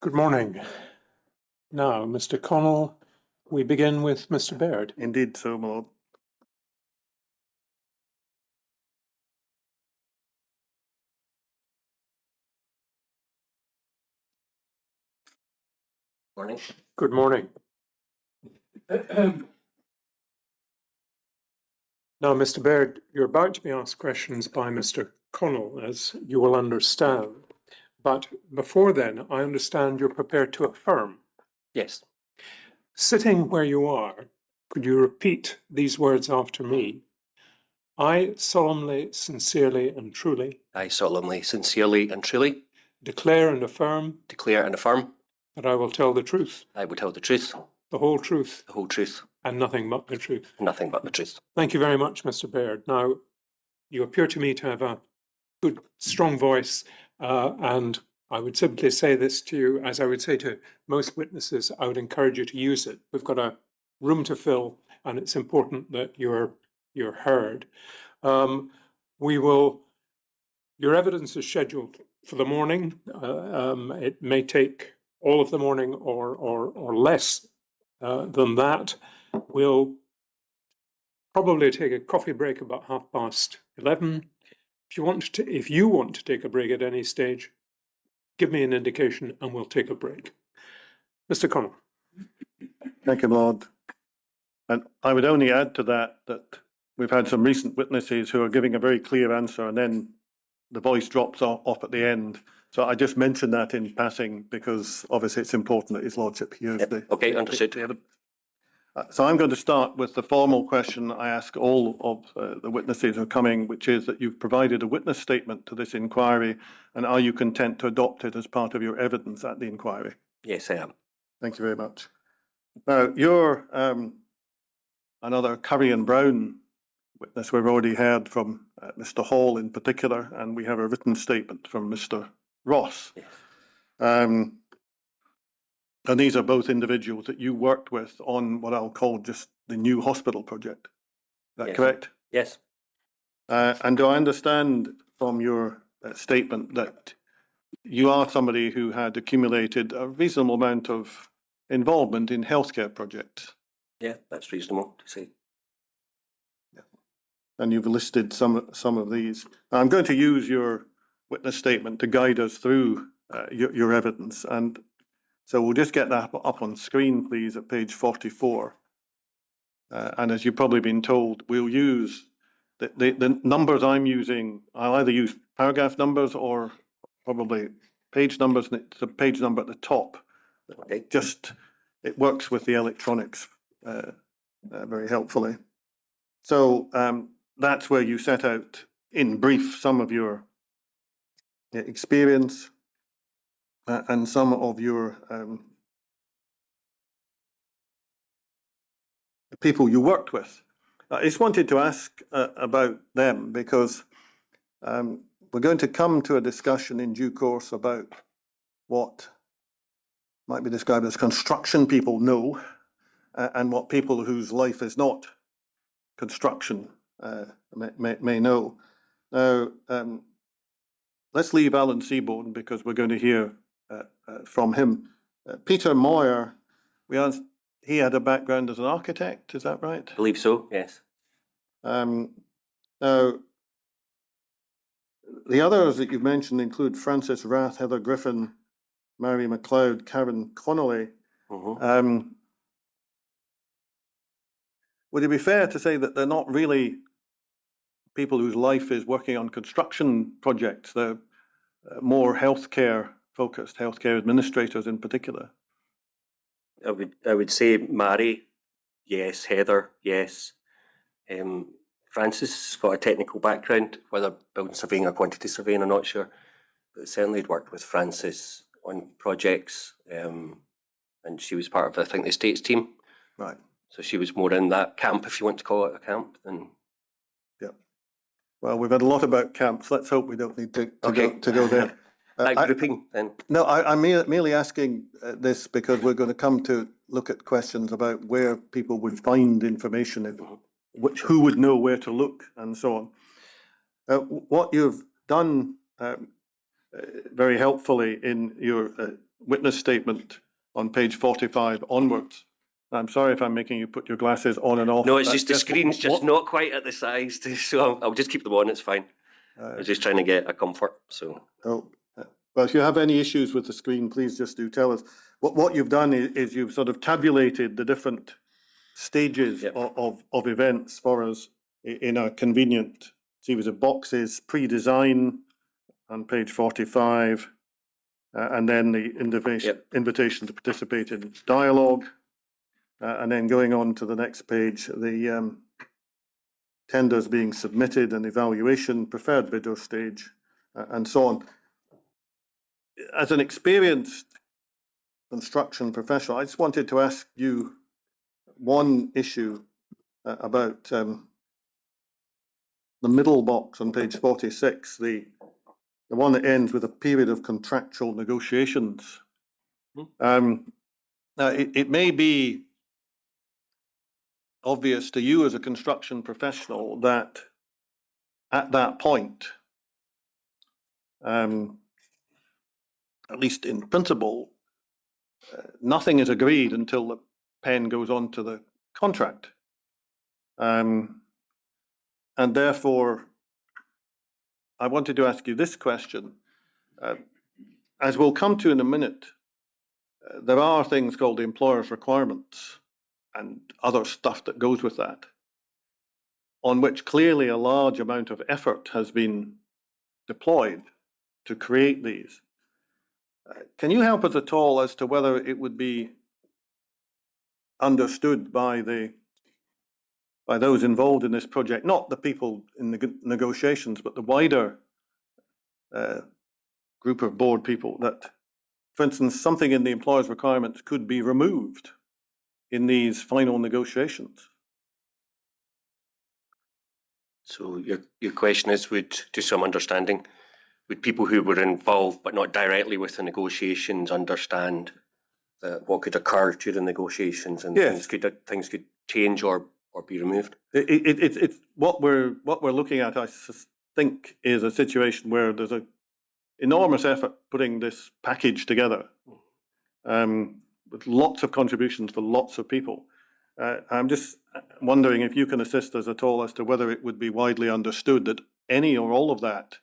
Good morning. Now, Mr. Connell, we begin with Mr. Baird. Indeed so, my lord. Morning. Good morning. Now, Mr. Baird, you're about to be asked questions by Mr. Connell, as you will understand. But before then, I understand you're prepared to affirm. Yes. Sitting where you are, could you repeat these words after me? I solemnly, sincerely, and truly I solemnly, sincerely, and truly declare and affirm declare and affirm that I will tell the truth, I will tell the truth, the whole truth, the whole truth, and nothing but the truth. and nothing but the truth. Thank you very much, Mr. Baird. Now, you appear to me to have a good, strong voice, and I would simply say this to you, as I would say to most witnesses, I would encourage you to use it. We've got a room to fill, and it's important that you're heard. Your evidence is scheduled for the morning. It may take all of the morning or less than that. We'll probably take a coffee break about 11:30. If you want to take a break at any stage, give me an indication and we'll take a break. Mr. Connell. Thank you, my lord. And I would only add to that we've had some recent witnesses who are giving a very clear answer and then the voice drops off at the end. So I just mentioned that in passing because obviously it's important that His Lordship hears Okay, understood. So I'm going to start with the formal question I ask all of the witnesses who are coming, which is that you've provided a witness statement to this inquiry, and are you content to adopt it as part of your evidence at the inquiry? Yes, I am. Thank you very much. Now, you're another Curry and Brown witness we've already heard from Mr. Hall in particular, and we have a written statement from Mr. Ross. Yes. And these are both individuals that you worked with on what I'll call just the new hospital project. Is that Yes. correct? Yes. And do I understand from your statement that you are somebody who had accumulated a reasonable amount of involvement in healthcare projects? Yeah, that's reasonable to say. And you've listed some of these. I'm going to use your witness statement to guide us through your evidence. And so we'll just get that up on screen, please, at page 44. And as you've probably been told, we'll use the numbers I'm using. I'll either use paragraph numbers or probably page numbers, and it's a page number at the top. Okay. It works with the electronics very helpfully. So that's where you set out in brief some of your experience and some of your the people you worked with. I just wanted to ask about them because we're going to come to a discussion in due course about what might be described as construction people know and what people whose life is not construction may know. Now, let's leave Alan Seaborn because we're going to hear from him. Peter Moyer, he had a background as an architect, is that right? I believe so, yes. Now, the others that you've mentioned include Francis Rath, Heather Griffin, Mary MacLeod, Karen Connolly. Mm-hmm. Would it be fair to say that they're not really people whose life is working on construction projects? They're more healthcare focused, healthcare administrators in particular. I would say Mary, yes. Heather, yes. Francis got a technical background, whether building surveying or quantity surveying, I'm not sure. But certainly had worked with Francis on projects, and she was part of, I think, the estates team. Right. So she was more in that camp, if you want to call it a camp. Yeah. Well, we've had a lot about camps. Let's hope we don't need to go there. Grouping then. No, I'm merely asking this because we're going to come to look at questions about where people would find information, who would know where to look, and so on. What you've done very helpfully in your witness statement on page 45 onwards. I'm sorry if I'm making you put your glasses on and off. No, it's That's just the screen's just not quite at the size, so I'll just keep them on, it's fine. I was just trying to get a comfort, so. Oh, well, if you have any issues with the screen, please just do tell us. What you've done is you've sort of tabulated the different stages Yep. of events for us in a convenient series of boxes, pre-design on page 45, and then the invitation to participate in dialogue, and then going on to the next page, the tenders being submitted and evaluation, preferred bidder stage, and so on. As an experienced construction professional, I just wanted to ask you one issue about the middle box on page 46, the one that ends with a period of contractual negotiations. Now, it may be obvious to you as a construction professional that at that point, at least in principle, nothing is agreed until the pen goes on to the contract. And therefore, I wanted to ask you this question. As we'll come to in a minute, there are things called the employer's requirements and other stuff that goes with that, on which clearly a large amount of effort has been deployed to create these. Can you help us at all as to whether it would be understood by those involved in this project, not the people in the negotiations, but the wider group of board people, that, for instance, something in the employer's requirements could be removed in these final negotiations? So your question is, to some understanding, would people who were involved but not directly with the negotiations understand what could occur during negotiations, and Yes. things could change or be removed? It's what we're looking at, I think, is a situation where there's an enormous effort putting this package together, with lots of contributions for lots of people. I'm just wondering if you can assist us at all as to whether it would be widely understood that any or all of that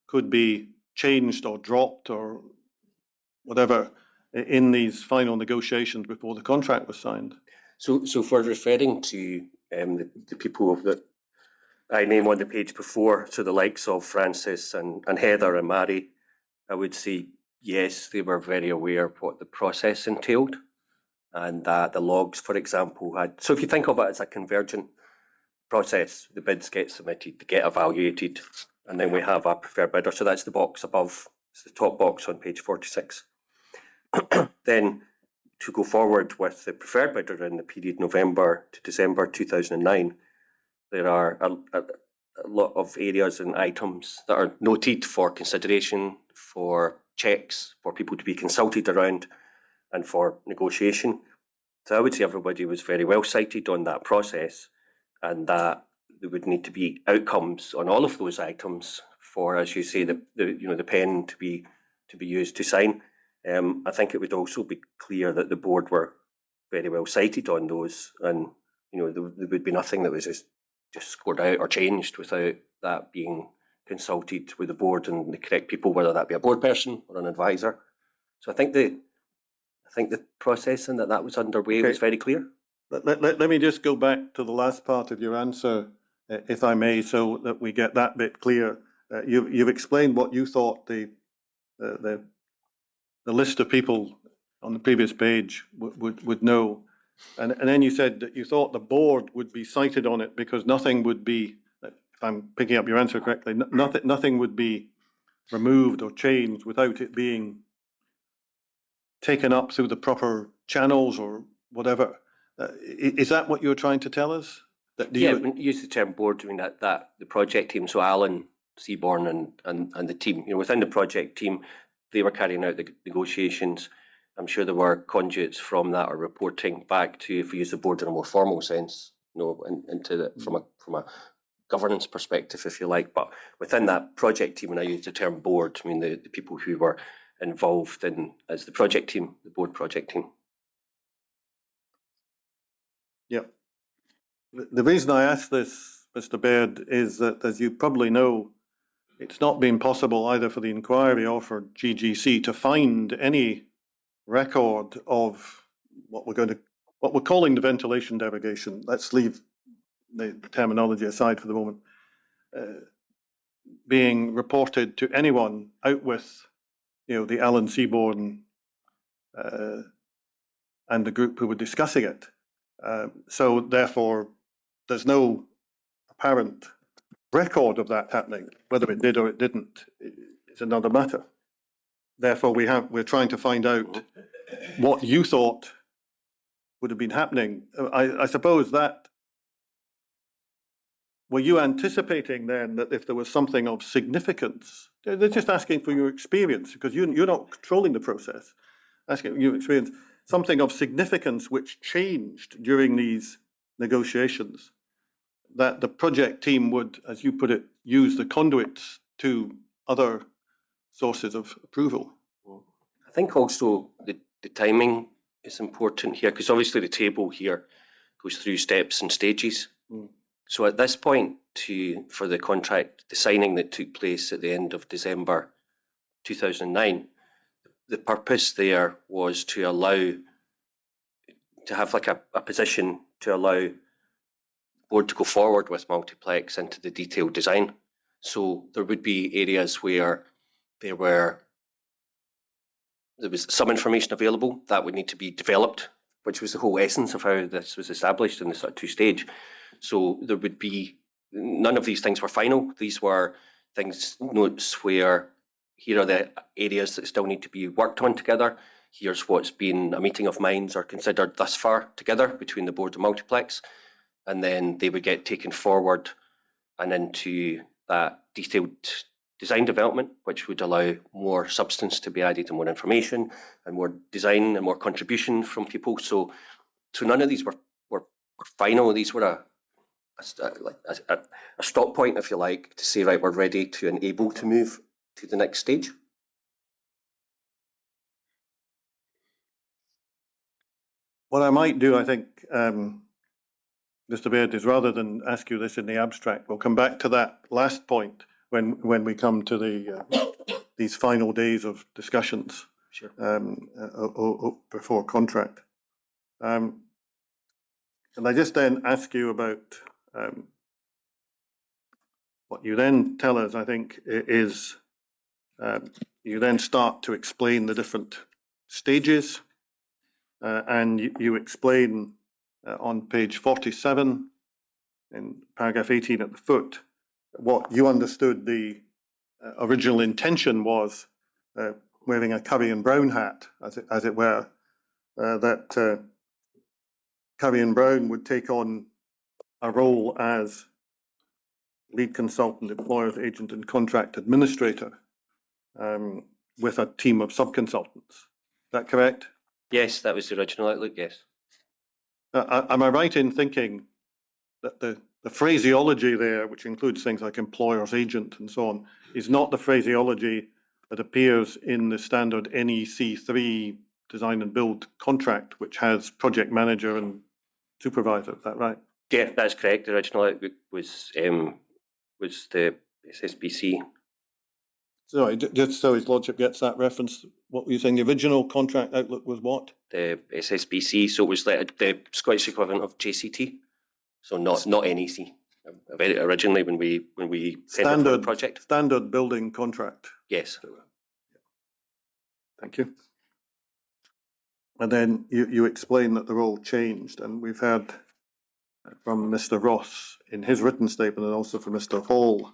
could be changed or dropped or whatever in these final negotiations before the contract was signed. So if we're referring to the people that I name on the page before, so the likes of Francis and Heather and Mary, I would say yes, they were very aware of what the process entailed, and that the logs, for example, had. So if you think of it as a convergent process, the bids get submitted, they get evaluated, and then we have a preferred bidder. So that's the box above, it's the top box on page 46. Then to go forward with the preferred bidder in the period November to December 2009, there are a lot of areas and items that are noted for consideration, for checks, for people to be consulted around, and for negotiation. So I would say everybody was very well cited on that process, and that there would need to be outcomes on all of those items for, as you say, the pen to be used to sign. I think it would also be clear that the board were very well cited on those, and there would be nothing that was just scored out or changed without that being consulted with the board and the correct people, whether that be a board person or an advisor. So I think the process and that was underway was very clear. Let me just go back to the last part of your answer, if I may, so that we get that bit clear. You've explained what you thought the list of people on the previous page would know, and then you said that you thought the board would be cited on it because nothing would be, if I'm picking up your answer correctly, nothing would be removed or changed without it being taken up through the proper channels or whatever. Is that what you're trying to tell us? When you use the term board, I mean that the project team, so Alan Seaborn and the team, within the project team, they were carrying out the negotiations. I'm sure there were conduits from that or reporting back to, if we use the board in a more formal sense, into from a governance perspective, if you like. But within that project team, when I use the term board, I mean the people who were involved in as the project team, the board project team. Yeah. The reason I ask this, Mr. Baird, is that, as you probably know, it's not been possible either for the inquiry or for GGC to find any record of what we're calling the ventilation derogation. Let's leave the terminology aside for the moment. Being reported to anyone out with, the Alan Seaborn and the group who were discussing it. So therefore, there's no apparent record of that happening. Whether it did or it didn't is another matter. Therefore, we're trying to find out what you thought would have been happening. I suppose that, were you anticipating then that if there was something of significance, they're just asking for your experience, because you're not controlling the process, asking your experience, something of significance which changed during these negotiations, that the project team would, as you put it, use the conduits to other sources of approval? I think also the timing is important here, because obviously the table here goes through steps and stages. So at this point, for the contract, the signing that took place at the end of December 2009, the purpose there was to have like a position to allow the board to go forward with multiplex into the detailed design. So there would be areas where there was some information available that would need to be developed, which was the whole essence of how this was established in the sort of two-stage. So there would be, none of these things were final. These were notes where here are the areas that still need to be worked on together. Here's what's been a meeting of minds or considered thus far together between the board and multiplex. And then they would get taken forward and into that detailed design development, which would allow more substance to be added and more information and more design and more contribution from people. So none of these were final. These were a stop point, if you like, to say, right, we're ready to and able to move to the next stage. What I might do, I think, Mr. Baird, is rather than ask you this in the abstract, we'll come back to that last point when we come to these final days of discussions. Sure. Before contract. And I just then ask you about what you then tell us, I think, is you then start to explain the different stages, and you explain on page 47 in paragraph 18 at the foot what you understood the original intention was, wearing a Curry and Brown hat, as it were, that Curry and Brown would take on a role as lead consultant, employer's agent, and contract administrator, with a team of sub-consultants. Is that correct? Yes, that was the original outlook, yes. Am I right in thinking that the phraseology there, which includes things like employer's agent and so on, is not the phraseology that appears in the standard NEC3 design and build contract, which has project manager and supervisor? Is that right? Yeah, that's correct. The original outlook was the SSBC. Sorry, just so his lordship gets that reference, what were you saying? The original contract outlook was what? The SSBC, so it was like the Scottish equivalent of JCT, so not NEC. Originally, when we tendered for the project, standard building contract. Yes. Thank you. And then you explain that the role changed, and we've heard from Mr. Ross in his written statement and also from Mr. Hall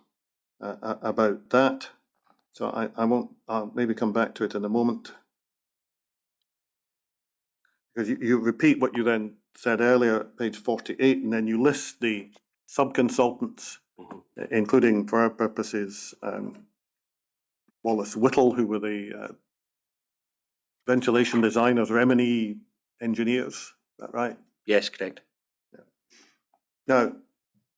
about that. So I'll maybe come back to it in a moment. Because you repeat what you then said earlier at page 48, and then you list the sub-consultants, including, for our purposes, Wallace Whittle, who were the ventilation designers or M&E engineers. Is that right? Yes, correct. Yeah. Now,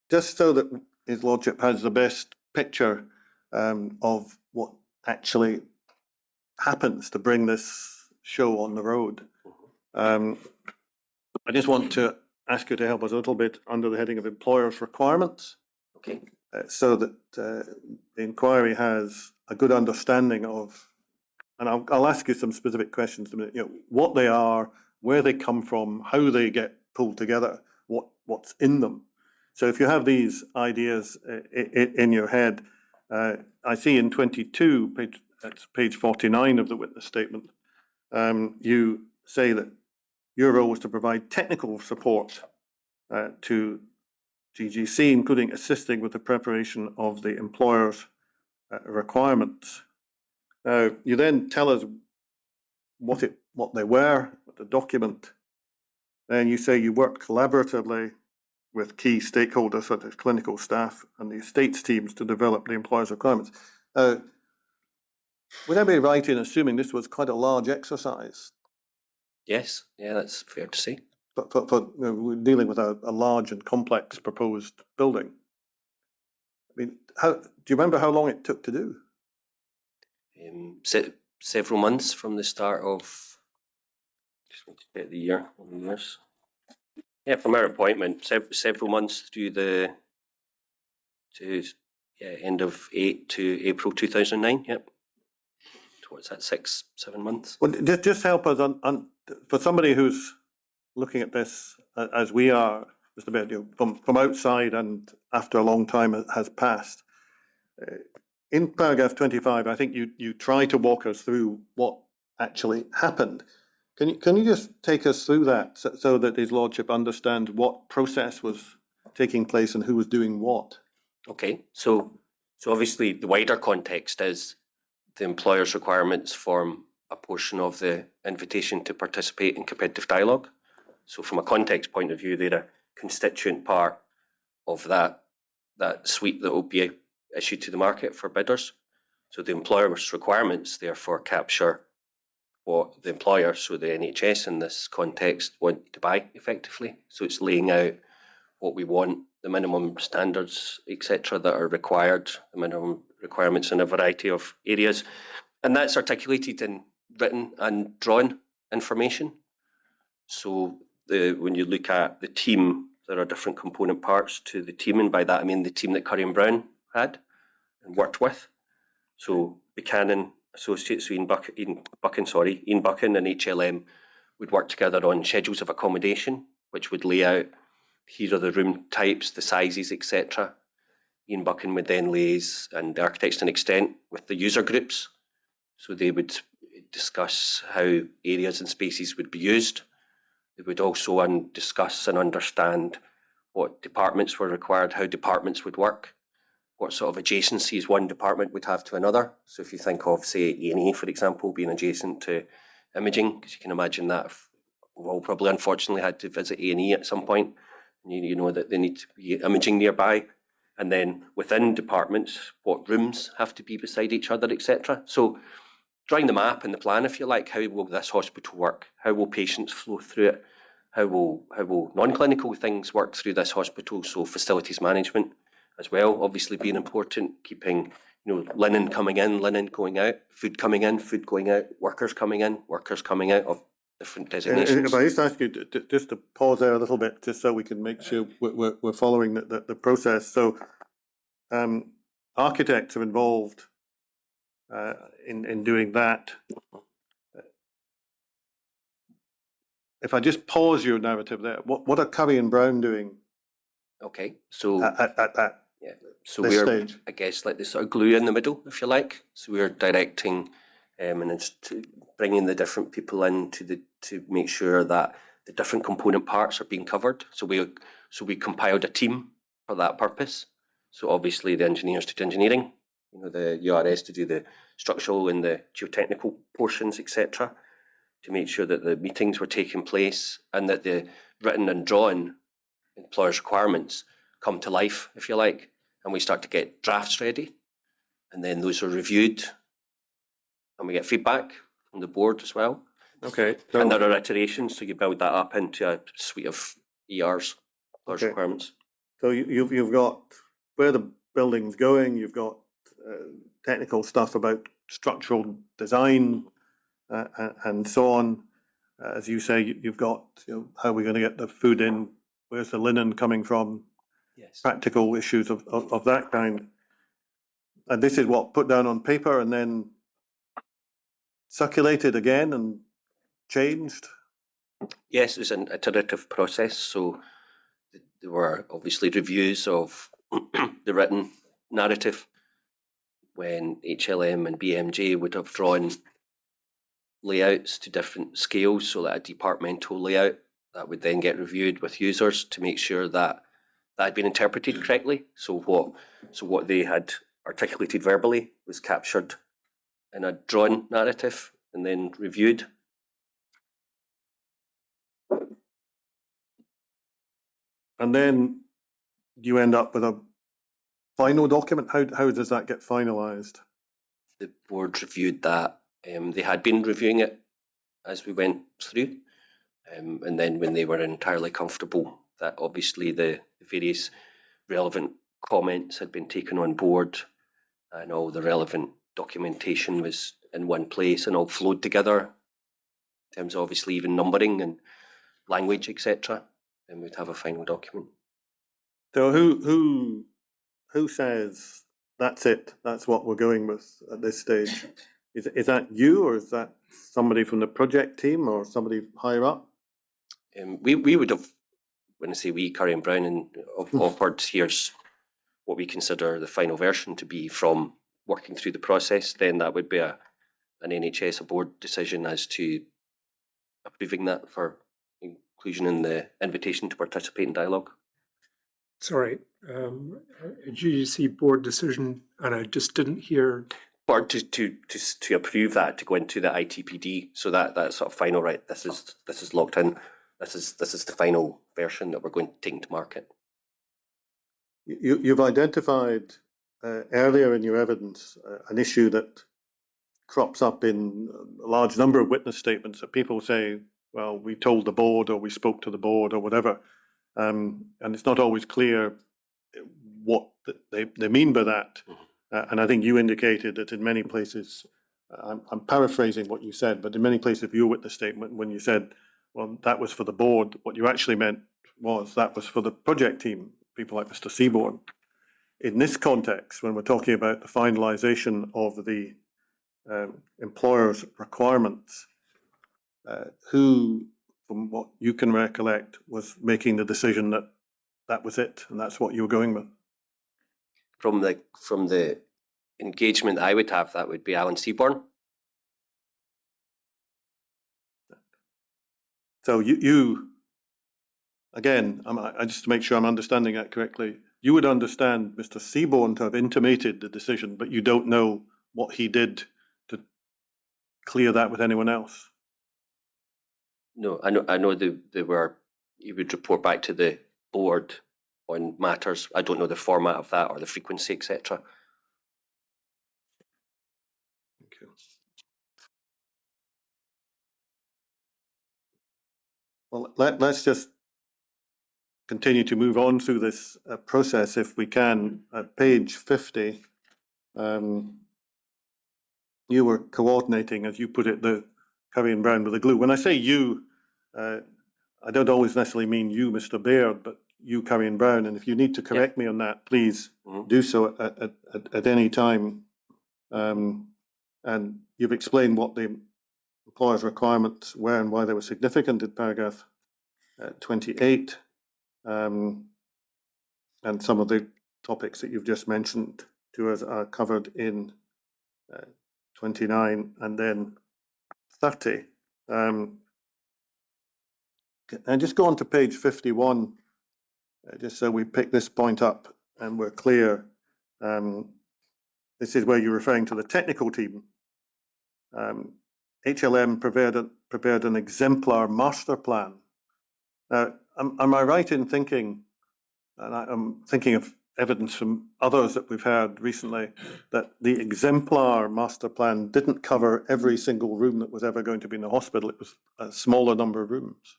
just so that his lordship has the best picture of what actually happens to bring this show on the road. I just want to ask you to help us a little bit under the heading of employers' requirements, Okay. so that the inquiry has a good understanding of, and I'll ask you some specific questions in a minute, you know, what they are, where they come from, how they get pulled together, what's in them. So if you have these ideas in your head, I see in 22, that's page 49 of the witness statement, you say that your role was to provide technical support to GGC, including assisting with the preparation of the employer's requirements. You then tell us what they were, the document. Then you say you worked collaboratively with key stakeholders such as clinical staff and the estates teams to develop the employer's requirements. Would I be right in assuming this was quite a large exercise? Yes, yeah, that's fair to say. But you know, we're dealing with a large and complex proposed building. I mean, do you remember how long it took to do? Several months from the start of, just need to get the year, years. Yeah, from our appointment, several months through end of 8 to April 2009. Yep. So what's that, 6-7 months? Well, just help us for somebody who's looking at this as we are, Mr. Baird, you know, from outside and after a long time has passed. In paragraph 25, I think you try to walk us through what actually happened. Can you just take us through that so that His Lordship understands what process was taking place and who was doing what? Okay, so obviously the wider context is the employer's requirements form a portion of the invitation to participate in competitive dialogue. So from a context point of view, they're a constituent part of that suite that will be issued to the market for bidders. So the employer's requirements therefore capture what the employer, so the NHS in this context, want to buy effectively. So it's laying out what we want, the minimum standards, etc., that are required, the minimum requirements in a variety of areas. And that's articulated in written and drawn information. So when you look at the team, there are different component parts to the team, and by that I mean the team that Curry and Brown had and worked with. So Buchanan Associates, so Ian Buchan and HLM would work together on schedules of accommodation, which would lay out, here are the room types, the sizes, etc. Ian Buchan would then liaise, and the architects to an extent, with the user groups. So they would discuss how areas and spaces would be used. They would also discuss and understand what departments were required, how departments would work, what sort of adjacencies one department would have to another. So if you think of, say, A&E, for example, being adjacent to imaging, because you can imagine that we've all probably unfortunately had to visit A&E at some point, and you know that they need to be imaging nearby. And then within departments, what rooms have to be beside each other, etc. So drawing the map and the plan, if you like, how will this hospital work? How will patients flow through it? How will non-clinical things work through this hospital? So facilities management as well, obviously being important, keeping, you know, linen coming in, linen going out, food coming in, food going out, workers coming in, workers coming out of different designations. If I just ask you just to pause there a little bit, just so we can make sure we're following the process. So architects are involved in doing that. If I just pause your narrative there, what are Curry and Brown doing? Okay, so at that so this we're stage? I guess like the sort of glue in the middle, if you like. So we're directing and it's bringing the different people in to make sure that the different component parts are being covered. So we compiled a team for that purpose. So obviously the engineers did engineering, you know, the URS to do the structural and the geotechnical portions, etc., to make sure that the meetings were taking place and that the written and drawn employers' requirements come to life, if you like, and we start to get drafts ready, and then those are reviewed, and we get feedback from the board as well. Okay. And there are iterations, so you build that up into a suite of ERs, employers' Okay. requirements. So you've got where the building's going, you've got technical stuff about structural design and so on. As you say, you've got, how are we going to get the food in? Where's the linen coming from? Yes. Practical issues of that kind. And this is what, put down on paper and then circulated again and changed? Yes, it was an iterative process. So there were obviously reviews of the written narrative when HLM and BMJ would have drawn layouts to different scales, so that a departmental layout that would then get reviewed with users to make sure that that had been interpreted correctly. So what they had articulated verbally was captured in a drawn narrative and then reviewed. And then you end up with a final document. How does that get finalised? The board reviewed that. They had been reviewing it as we went through. And then when they were entirely comfortable that obviously the various relevant comments had been taken on board and all the relevant documentation was in one place and all flowed together in terms of obviously even numbering and language, etc., then we'd have a final document. So who says that's it? That's what we're going with at this stage. Is that you, or is that somebody from the project team, or somebody higher up? We would have, when I say we, Curry and Brown, and offered here's what we consider the final version to be from working through the process. Then that would be an NHS, a board decision as to approving that for inclusion in the invitation to participate in dialogue. Sorry, a GDC board decision, and I just didn't hear. Or to approve that to go into the ITPD, so that sort of final, right, this is locked in. This is the final version that we're going to take to market. You've identified earlier in your evidence an issue that crops up in a large number of witness statements that people say, well, we told the board, or we spoke to the board, or whatever, and it's not always clear what they mean by that. And I think you indicated that in many places, I'm paraphrasing what you said, but in many places of your witness statement, when you said, well, that was for the board, what you actually meant was that was for the project team, people like Mr. Seaborn. In this context, when we're talking about the finalisation of the employer's requirements, who, from what you can recollect, was making the decision that that was it and that's what you were going with? From the engagement I would have, that would be Alan Seaborn. So you again, I just to make sure I'm understanding that correctly, you would understand Mr. Seaborn to have intimated the decision, but you don't know what he did to clear that with anyone else? No, I know they were, he would report back to the board on matters. I don't know the format of that or the frequency, etc. Okay. Well, let's just continue to move on through this process if we can. At page 50, you were coordinating, as you put it, the Curry and Brown with the glue. When I say you, I don't always necessarily mean you, Mr. Baird, but you, Curry and Brown. And if you need to correct me on that, please do so at any time. And you've explained what the employer's requirements were and why they were significant in paragraph 28, and some of the topics that you've just mentioned to us are covered in 29 and then 30. And just go on to page 51, just so we pick this point up and we're clear. This is where you're referring to the technical team. HLM prepared an exemplar master plan. Now, am I right in thinking, and I'm thinking of evidence from others that we've heard recently, that the exemplar master plan didn't cover every single room that was ever going to be in the hospital? It was a smaller number of rooms.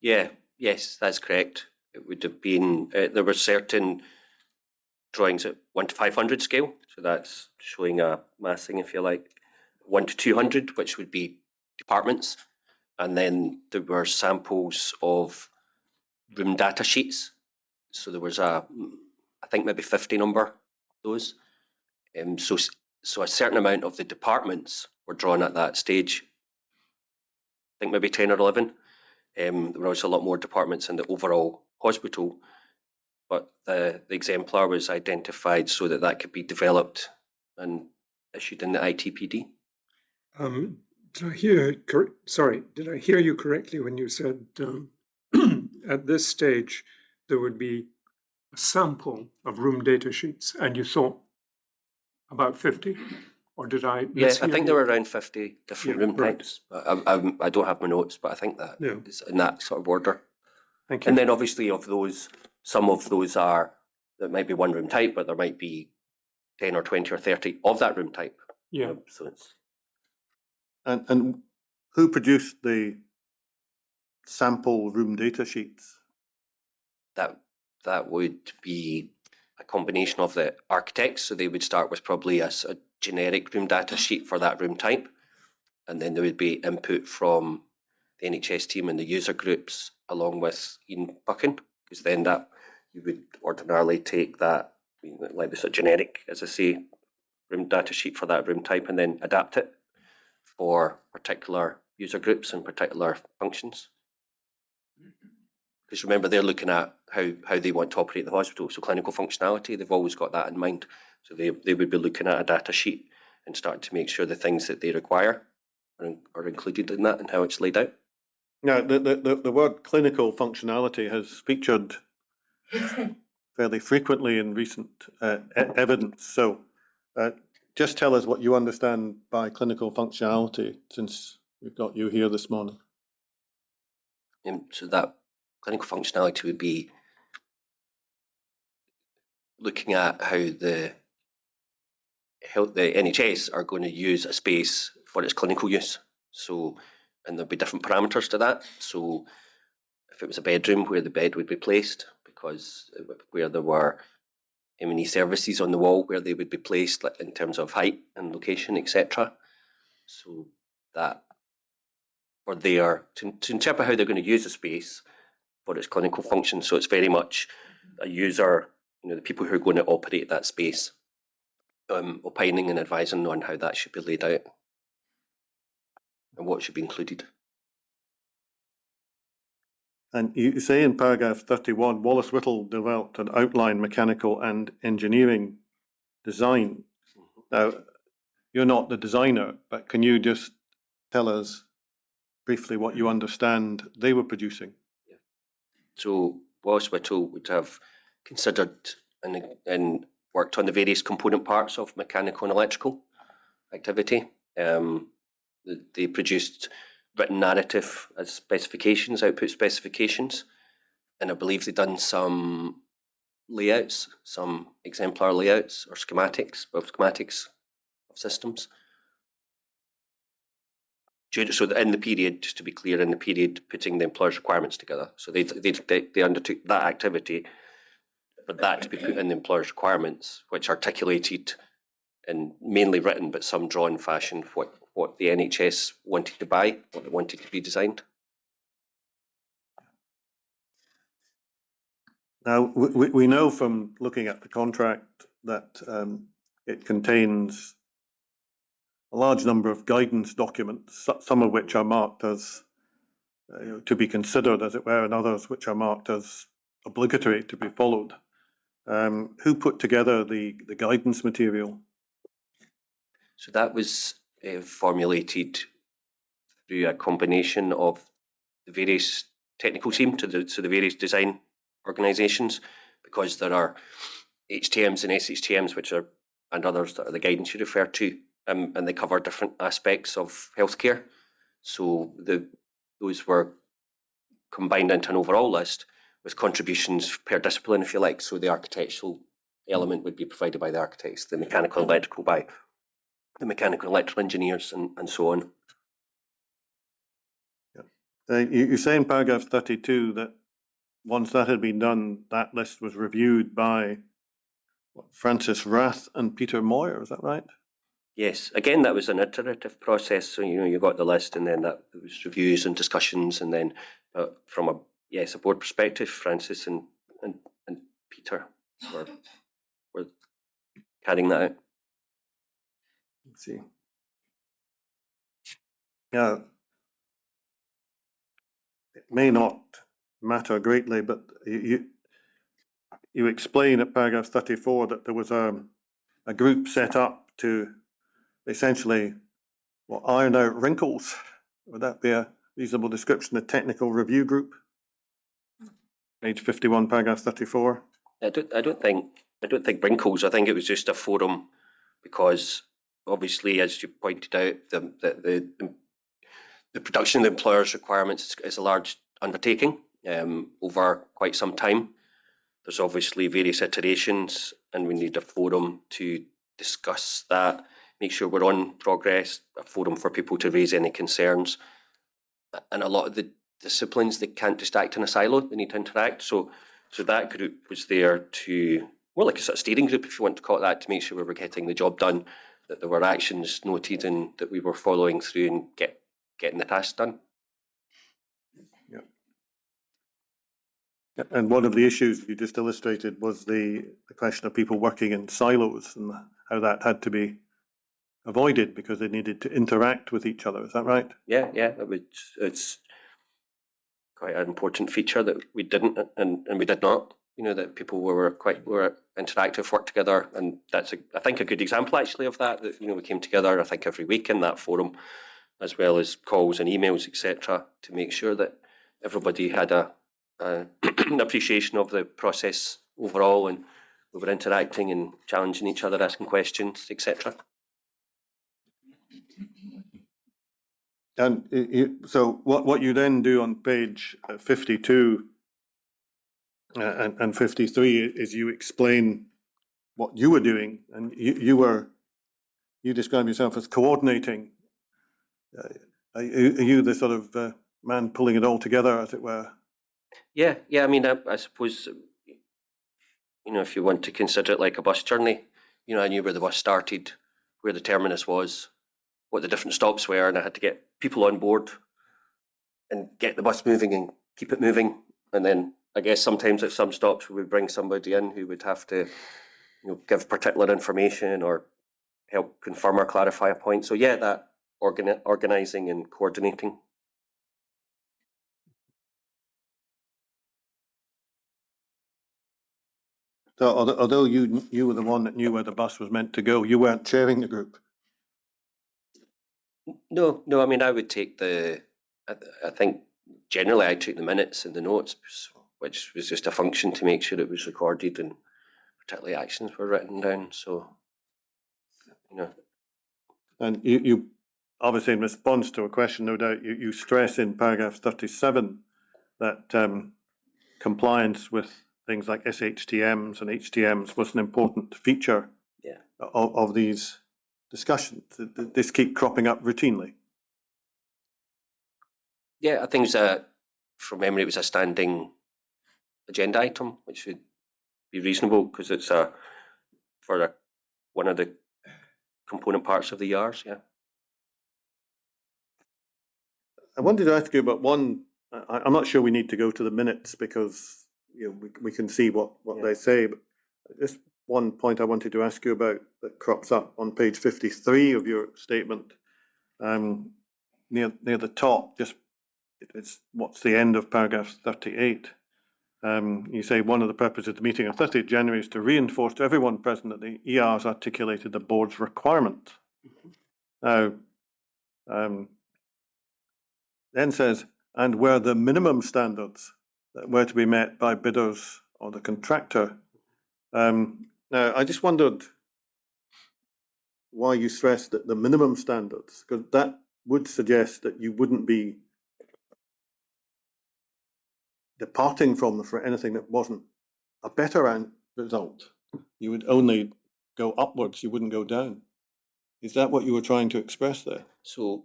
Yeah, yes, that's correct. It would have been, there were certain drawings at 1 to 500 scale. So that's showing a massing, if you like, 1 to 200, which would be departments. And then there were samples of room data sheets. So there was I think maybe 50 number of those. So a certain amount of the departments were drawn at that stage. I think maybe 10 or 11. There were also a lot more departments in the overall hospital, but the exemplar was identified so that that could be developed and issued in the ITPD. Did I hear? Sorry, did I hear you correctly when you said at this stage there would be a sample of room data sheets, and you thought about 50, or did I? Yeah, I think there were around 50 different room right. types. I don't have my notes, but I think that is in that sort of order. Thank you. And then obviously of those, some of those are, that might be one room type, but there might be 10 or 20 or 30 of that room type. Yeah. So it's, And who produced the sample room data sheets? that would be a combination of the architects. So they would start with probably a generic room data sheet for that room type. And then there would be input from the NHS team and the user groups along with Ian Buchan, because then that you would ordinarily take that, like this generic, as I say, room data sheet for that room type and then adapt it for particular user groups and particular functions. Because remember, they're looking at how they want to operate the hospital. So clinical functionality, they've always got that in mind. So they would be looking at a data sheet and starting to make sure the things that they require are included in that and how it's laid out. Now, the word clinical functionality has featured fairly frequently in recent evidence. So just tell us what you understand by clinical functionality, since we've got you here this morning. So that clinical functionality would be looking at how the NHS are going to use a space for its clinical use. So, and there'll be different parameters to that. So if it was a bedroom, where the bed would be placed, because where there were M&E services on the wall, where they would be placed in terms of height and location, etc. So that, or they are to interpret how they're going to use the space for its clinical function. So it's very much a user, the people who are going to operate that space, opining and advising on how that should be laid out and what should be included. And you say in paragraph 31, Wallace Whittle developed an outline mechanical and engineering design. Now, you're not the designer, but can you just tell us briefly what you understand they were producing? So Wallace Whittle would have considered and worked on the various component parts of mechanical and electrical activity. They produced written narrative as specifications, output specifications, and I believe they've done some layouts, some exemplar layouts or schematics of systems. So in the period, just to be clear, in the period putting the employer's requirements together. So they undertook that activity, but that to be put in the employer's requirements, which articulated in mainly written but some drawn fashion what the NHS wanted to buy, what they wanted to be designed. Now, we know from looking at the contract that it contains a large number of guidance documents, some of which are marked as to be considered, as it were, and others which are marked as obligatory to be followed. Who put together the guidance material? So that was formulated through a combination of the various technical team, so the various design organisations, because there are HTMs and SHTMs, and others that are the guidance you refer to, and they cover different aspects of healthcare. So those were combined into an overall list with contributions per discipline, if you like. So the architectural element would be provided by the architects, the mechanical and electrical by the mechanical and electrical engineers, and so on. You say in paragraph 32 that once that had been done, that list was reviewed by Francis Rath and Peter Moyer, is that right? Yes, again, that was an iterative process. So, you got the list and then there was reviews and discussions. And then from a board perspective, Francis and Peter were carrying that out. Let's see. Yeah. It may not matter greatly, but you explain at paragraph 34 that there was a group set up to essentially iron out wrinkles. Would that be a reasonable description? A technical review group? Page 51, paragraph 34. I don't think wrinkles. I think it was just a forum because obviously, as you pointed out, the production of the employer's requirements is a large undertaking over quite some time. There's obviously various iterations, and we need a forum to discuss that, make sure we're on progress, a forum for people to raise any concerns. And a lot of the disciplines, they can't just act in a silo, they need to interact. So that group was there to, more like a sort of steering group, if you want to call it that, to make sure we were getting the job done, that there were actions noted and that we were following through and getting the task done. Yeah. And one of the issues you just illustrated was the question of people working in silos and how that had to be avoided because they needed to interact with each other. Is that right? Yeah, it's quite an important feature that we didn't and we did not. That people were interactive, work together, and that's I think a good example actually of that. That we came together, I think, every week in that forum, as well as calls and emails, etc., to make sure that everybody had an appreciation of the process overall, and we were interacting and challenging each other, asking questions, etc. And so what you then do on page 52 and 53 is you explain what you were doing, and you describe yourself as coordinating. Are you the sort of man pulling it all together, as it were? Yeah. I mean, I suppose, if you want to consider it like a bus journey, I knew where the bus started, where the terminus was, what the different stops were, and I had to get people on board and get the bus moving and keep it moving. And then I guess sometimes at some stops we would bring somebody in who would have to, give particular information or help confirm or clarify a point. So yeah, that organising and coordinating. So although you were the one that knew where the bus was meant to go, you weren't chairing the group. No. I mean, I would take I think generally I took the minutes and the notes, which was just a function to make sure it was recorded and particularly actions were written down. So, And you obviously, in response to a question, no doubt, you stress in paragraph 37 that compliance with things like SHTMs and HTMs was an important feature of these discussions. This keep cropping up routinely. Yeah, I think from memory, it was a standing agenda item, which would be reasonable because it's one of the component parts of the ERs. Yeah. I wanted to ask you about one. I'm not sure we need to go to the minutes because we can see what they say, but just one point I wanted to ask you about that crops up on page 53 of your statement, near the top. Just it's what's the end of paragraph 38. You say one of the purposes of the meeting on 30th January is to reinforce to everyone present that the ERs articulated the board's requirement. Now, then says, and were the minimum standards that were to be met by bidders or the contractor. Now, I just wondered why you stressed that the minimum standards, because that would suggest that you wouldn't be departing from them for anything that wasn't a better end result. You would only go upwards, you wouldn't go down. Is that what you were trying to express there? So,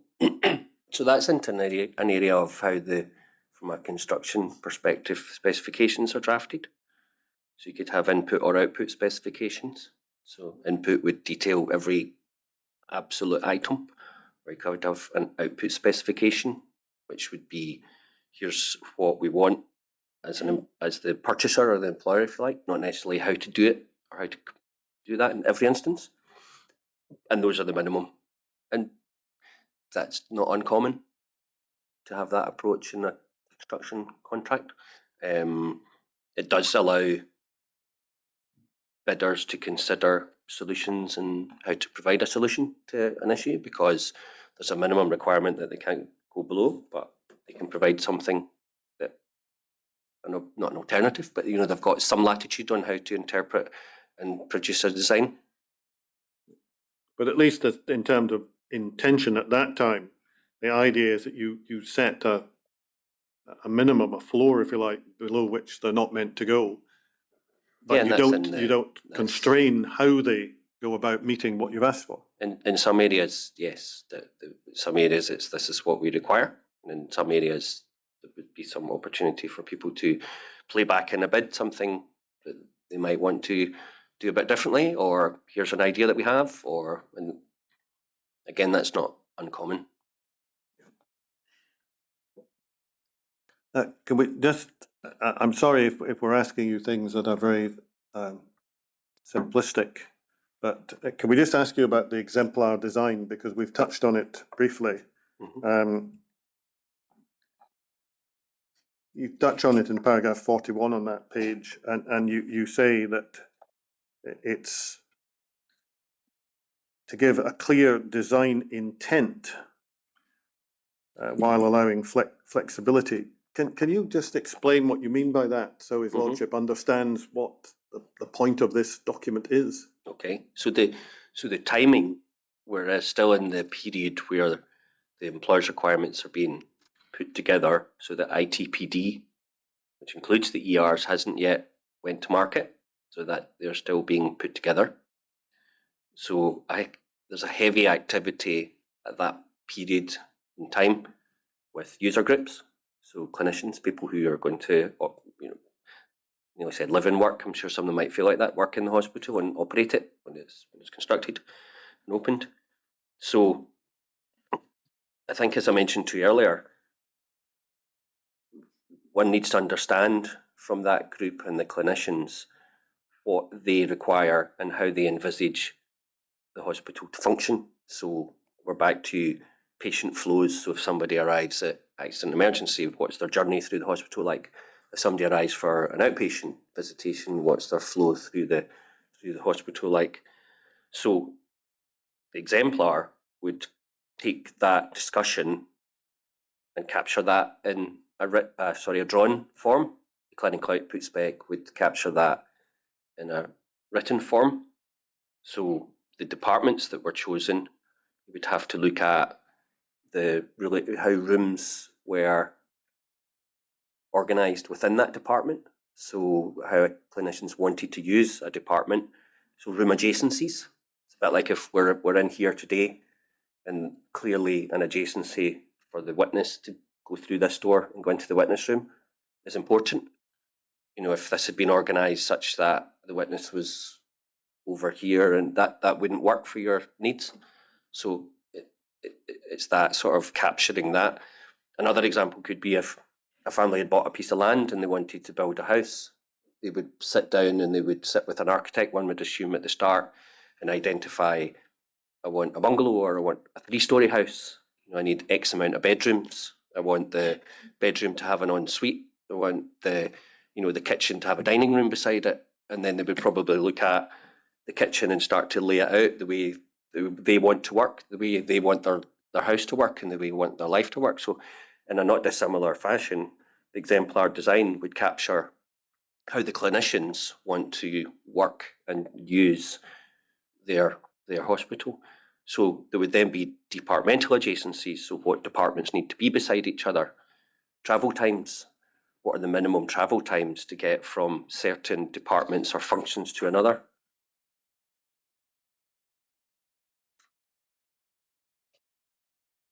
so that's into an area of how from a construction perspective, specifications are drafted. So you could have input or output specifications. So input would detail every absolute item, or you could have an output specification, which would be, here's what we want as the purchaser or the employer, if you like, not necessarily how to do it or how to do that in every instance. And those are the minimum. And that's not uncommon to have that approach in a construction contract. It does allow bidders to consider solutions and how to provide a solution to an issue, because there's a minimum requirement that they can't go below, but they can provide something that, not an alternative, but they've got some latitude on how to interpret and produce a design. But at least in terms of intention at that time, the idea is that you set a minimum, a floor, if you like, below which they're not meant to go. But Yeah, you don't constrain how they go about meeting what you've asked for. In some areas, yes. Some areas this is what we require. And in some areas, there would be some opportunity for people to play back in a bid something that they might want to do a bit differently, or here's an idea that we have, and again, that's not uncommon. Can we just, I'm sorry if we're asking you things that are very simplistic, but can we just ask you about the exemplar design, because we've touched on it briefly. You touch on it in paragraph 41 on that page, and you say that it's to give a clear design intent while allowing flexibility. Can you just explain what you mean by that, so His Lordship understands what the point of this document is? Okay, so the timing, we're still in the period where the employer's requirements are being put together, so the ITPD, which includes the ERs, hasn't yet went to market, so that they're still being put together. So there's a heavy activity at that period in time with user groups, so clinicians, people who are going to, I said live and work. I'm sure some of them might feel like that, work in the hospital and operate it when it's constructed and opened. So I think, as I mentioned to you earlier, one needs to understand from that group and the clinicians what they require and how they envisage the hospital to function. So we're back to patient flows. So if somebody arrives at accident emergency, what's their journey through the hospital like? If somebody arrives for an outpatient visitation, what's their flow through the hospital like? So the exemplar would take that discussion and capture that in a drawn form. The clinical output spec would capture that in a written form. So the departments that were chosen, you would have to look at how rooms were organised within that department. So how clinicians wanted to use a department. So room adjacencies. It's a bit like if we're in here today, and clearly an adjacency for the witness to go through this door and go into the witness room is important. If this had been organised such that the witness was over here, and that wouldn't work for your needs. So it's that sort of capturing that. Another example could be if a family had bought a piece of land and they wanted to build a house, they would sit down and they would sit with an architect, one would assume at the start, and identify, I want a bungalow, or I want a 3-story house. I need X amount of bedrooms. I want the bedroom to have an ensuite. I want the kitchen to have a dining room beside it. And then they would probably look at the kitchen and start to lay it out the way they want to work, the way they want their house to work, and the way they want their life to work. So in a not dissimilar fashion, the exemplar design would capture how the clinicians want to work and use their hospital. So there would then be departmental adjacencies. So what departments need to be beside each other? Travel times. What are the minimum travel times to get from certain departments or functions to another?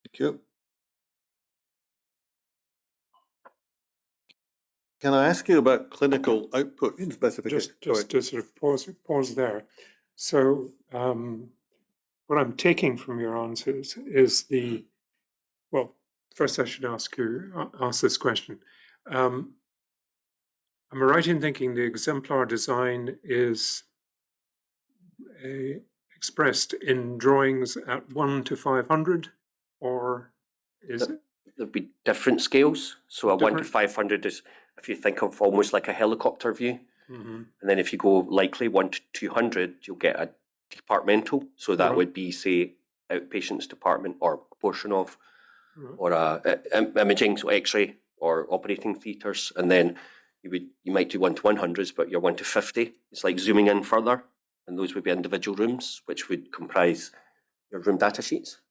Thank you. Can I ask you about clinical output specification? Just to sort of pause there. So what I'm taking from your answers is well, first I should ask this question. Am I right in thinking the exemplar design is expressed in drawings at 1 to 500, or is it? There'd be different scales. So a 1 to Different? 500 is, if you think of almost like a helicopter view. Mm-hmm. And then if you go likely 1 to 200, you'll get a departmental. So that Right. would be, say, outpatients department or a portion of, Right. or imaging, so X-ray or operating theatres. And then you might do 1 to 100s, but you're 1 to 50. It's like zooming in further, and those would be individual rooms, which would comprise your room data sheets.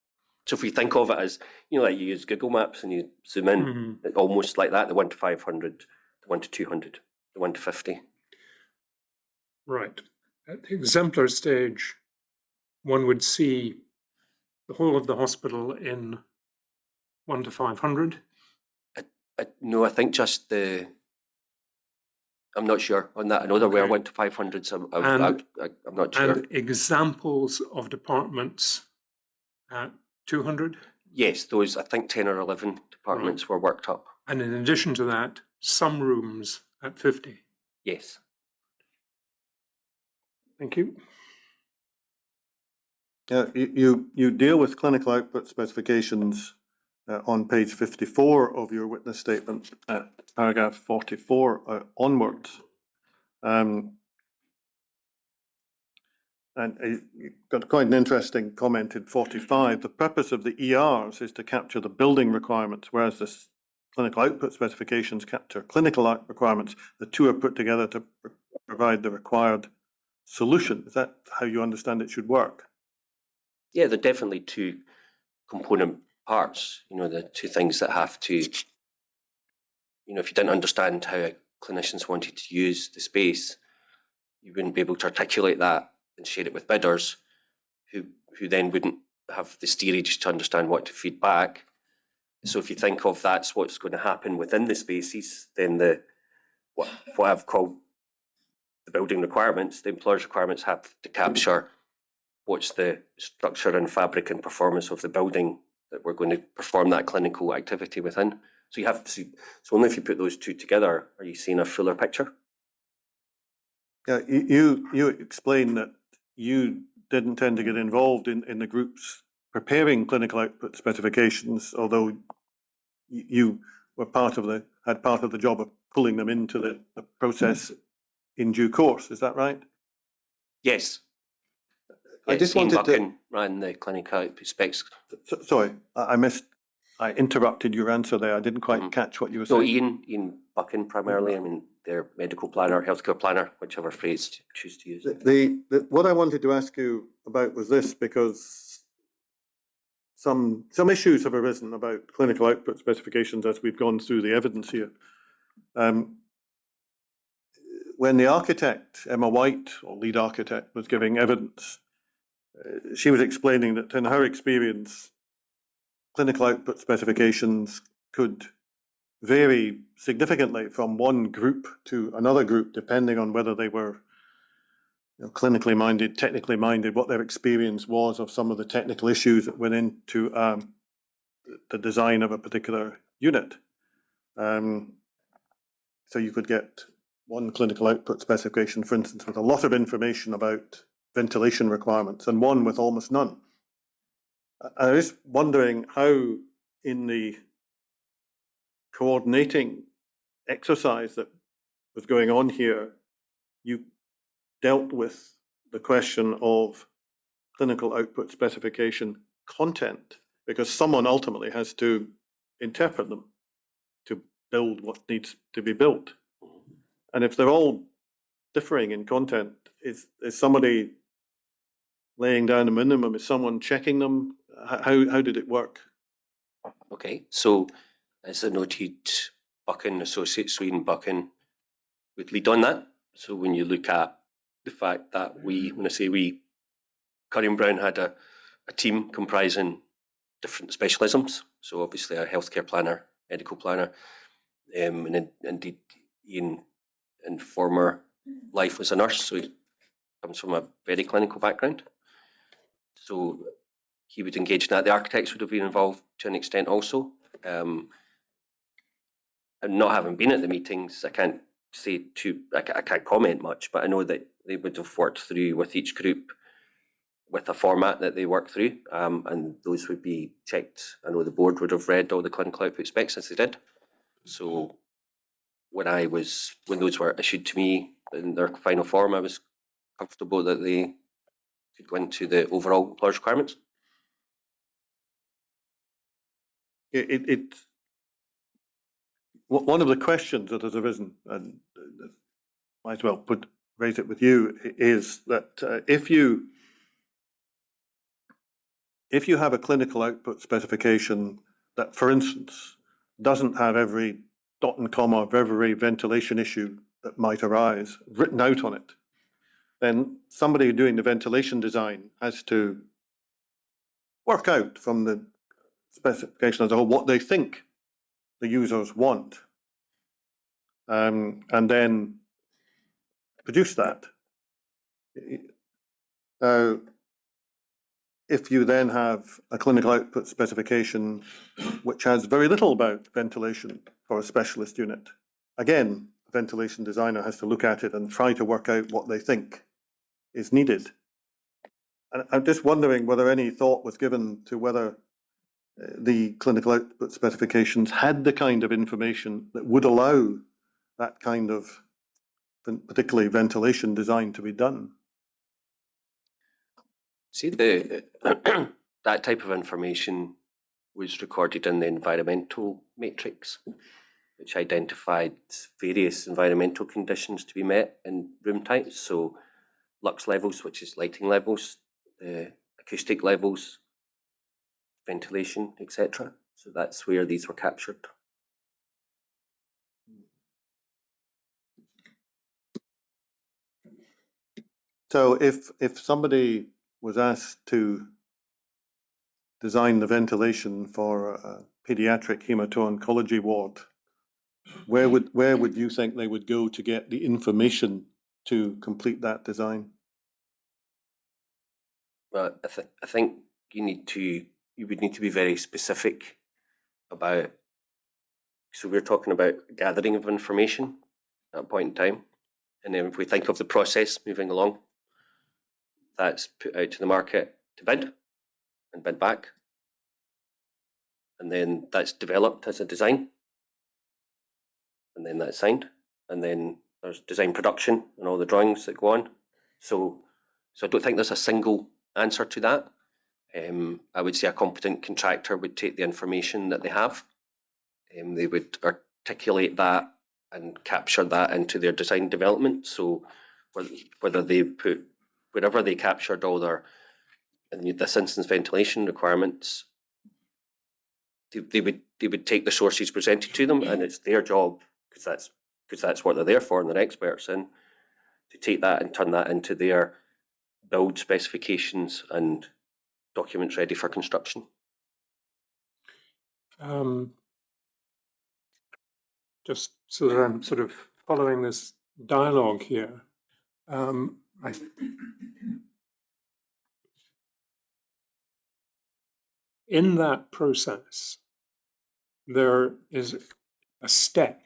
So if we think of it as, like you use Google Maps and you zoom in, Mm-hmm. almost like that, the 1 to 500, the 1 to 200, the 1 to 50. Right. At the exemplar stage, one would see the whole of the hospital in 1 to 500. No, I think just I'm not sure on that. I know there were Okay. 1 to 500s. I'm not sure. And examples of departments at 200. Yes, those, I think 10 or 11 departments were worked up. And in addition to that, some rooms at 50. Yes. Thank you. You deal with clinical output specifications on page 54 of your witness statement, paragraph 44 onwards. And you've got quite an interesting comment in 45. The purpose of the ERs is to capture the building requirements, whereas the clinical output specifications capture clinical requirements. The two are put together to provide the required solution. Is that how you understand it should work? Yeah, they're definitely two component parts, the two things that have to, if you didn't understand how clinicians wanted to use the space, you wouldn't be able to articulate that and share it with bidders who then wouldn't have the steerage to understand what to feed back. So if you think of that's what's going to happen within the spaces, then what I've called the building requirements, the employer's requirements have to capture what's the structure and fabric and performance of the building that we're going to perform that clinical activity within. So you have to see, so only if you put those two together are you seeing a fuller picture. Yeah, you explained that you didn't tend to get involved in the groups preparing clinical output specifications, although you were had part of the job of pulling them into the process in due course. Is that right? Yes. I just wanted Buchan ran the clinical output specs. Sorry, I interrupted your answer there. I didn't quite catch what you were So saying. Ian Buchan primarily, their medical planner, healthcare planner, whichever phrase to choose to use. What I wanted to ask you about was this, because some issues have arisen about clinical output specifications as we've gone through the evidence here. When the architect, Emma White, or lead architect, was giving evidence, she was explaining that in her experience, clinical output specifications could vary significantly from one group to another group, depending on whether they were clinically minded, technically minded, what their experience was of some of the technical issues that went into the design of a particular unit. So you could get one clinical output specification, for instance, with a lot of information about ventilation requirements, and one with almost none. I was wondering how, in the coordinating exercise that was going on here, you dealt with the question of clinical output specification content, because someone ultimately has to interpret them to build what needs to be built. And if they're all differing in content, is somebody laying down a minimum? Is someone checking them? How did it work? Okay, so as I noted, Buchan Associates, Sweden Buchan would lead on that. So when you look at the fact that when I say we, Curry and Brown had a team comprising different specialisms. So obviously a healthcare planner, medical planner, and indeed Ian, in former life, was a nurse, so he comes from a very clinical background. So he would engage in that. The architects would have been involved to an extent also. And not having been at the meetings, I can't say I can't comment much, but I know that they would have worked through with each group with a format that they work through, and those would be checked. I know the board would have read all the clinical output specs as they did. So when those were issued to me in their final form, I was comfortable that they could go into the overall employer's requirements. One of the questions that has arisen, and might as well raise it with you, is that if you have a clinical output specification that, for instance, doesn't have every dot and comma of every ventilation issue that might arise written out on it, then somebody doing the ventilation design has to work out from the specification as a whole what they think the users want, and then produce that. Now, if you then have a clinical output specification which has very little about ventilation for a specialist unit, again, a ventilation designer has to look at it and try to work out what they think is needed. And I'm just wondering whether any thought was given to whether the clinical output specifications had the kind of information that would allow that kind of particularly ventilation design to be done. See, that type of information was recorded in the environmental matrix, which identified various environmental conditions to be met in room types. So lux levels, which is lighting levels, acoustic levels, ventilation, etc. So that's where these were captured. So if somebody was asked to design the ventilation for a pediatric hemato-oncology ward, where would you think they would go to get the information to complete that design? Well, I think you would need to be very specific about. So we're talking about gathering of information at a point in time, and then if we think of the process moving along, that's put out to the market to bid and bid back, and then that's developed as a design, and then that's signed, and then there's design production and all the drawings that go on. So I don't think there's a single answer to that. I would say a competent contractor would take the information that they have, they would articulate that and capture that into their design development. So whether they put wherever they captured all their, in this instance, ventilation requirements, they would take the sources presented to them, and it's their job, because that's what they're there for and they're experts in, to take that and turn that into their build specifications and documents ready for construction. Just so that I'm sort of following this dialogue here, in that process, there is a step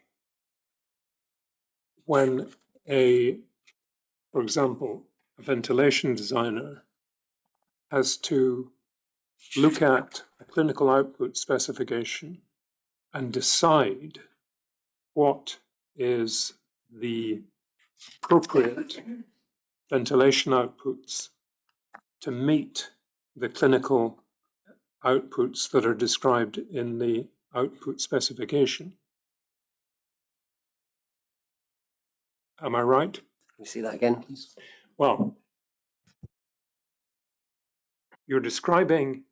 when for example, a ventilation designer has to look at a clinical output specification and decide what is the appropriate ventilation outputs to meet the clinical outputs that are described in the output specification. Am I right? Can you say that again, please? Well, you're describing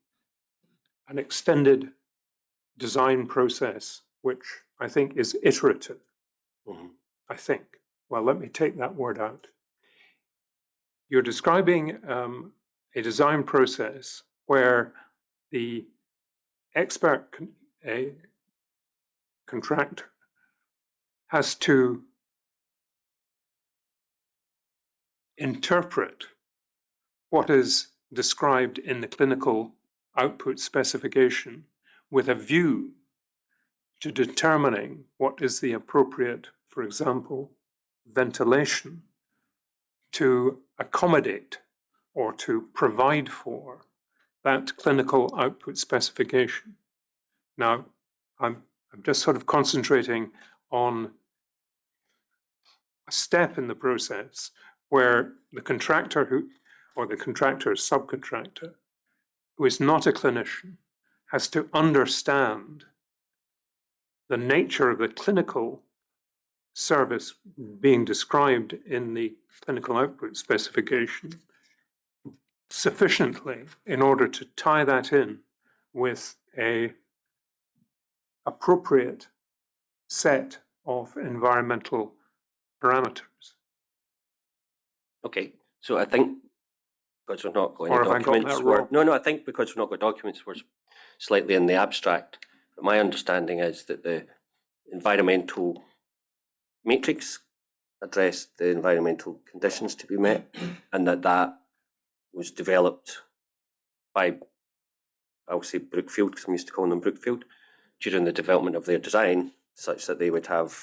an extended design process, which I think is iterative. Mm-hmm. I think. Well, let me take that word out. You're describing a design process where the expert contractor has to interpret what is described in the clinical output specification with a view to determining what is the appropriate, for example, ventilation to accommodate or to provide for that clinical output specification. Now, I'm just sort of concentrating on a step in the process where the contractor or the contractor's subcontractor, who is not a clinician, has to understand the nature of the clinical service being described in the clinical output specification sufficiently in order to tie that in with a appropriate set of environmental parameters. Okay, so I think because we're not going Or to have I got documents, that wrong? no, I think because we're not got documents, we're slightly in the abstract. But my understanding is that the environmental matrix addressed the environmental conditions to be met, and that was developed by, I'll say Brookfield, because I'm used to calling them Brookfield, during the development of their design, such that they would have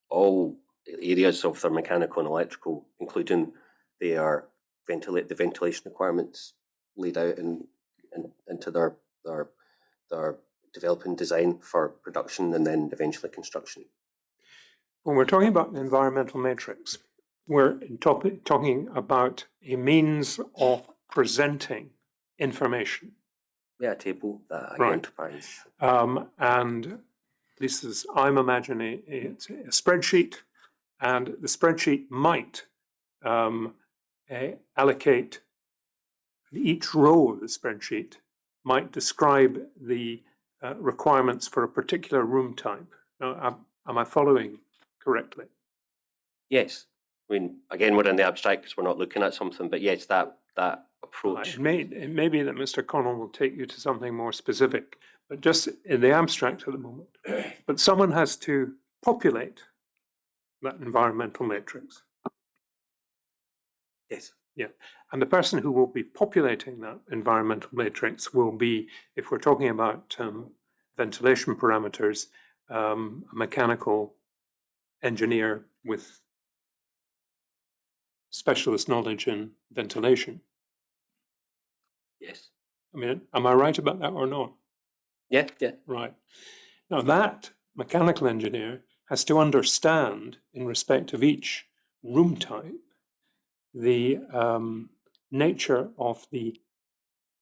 all areas of their mechanical and electrical, including their the ventilation requirements laid out into their developing design for production and then eventually construction. When we're talking about an environmental matrix, we're talking about a means of presenting information. Yeah, a table that Right. identifies. And this is, I'm imagining it's a spreadsheet, and the spreadsheet might allocate each row of the spreadsheet might describe the requirements for a particular room type. Now, am I following correctly? Yes. I mean, again, we're in the abstract because we're not looking at something, but yes, that approach. It may be that Mr. Connell will take you to something more specific, but just in the abstract at the moment. But someone has to populate that environmental matrix. Yes. Yeah. And the person who will be populating that environmental matrix will be, if we're talking about ventilation parameters, a mechanical engineer with specialist knowledge in ventilation. Yes. I mean, am I right about that or not? Yeah, yeah. Right. Now, that mechanical engineer has to understand, in respect of each room type, the nature of the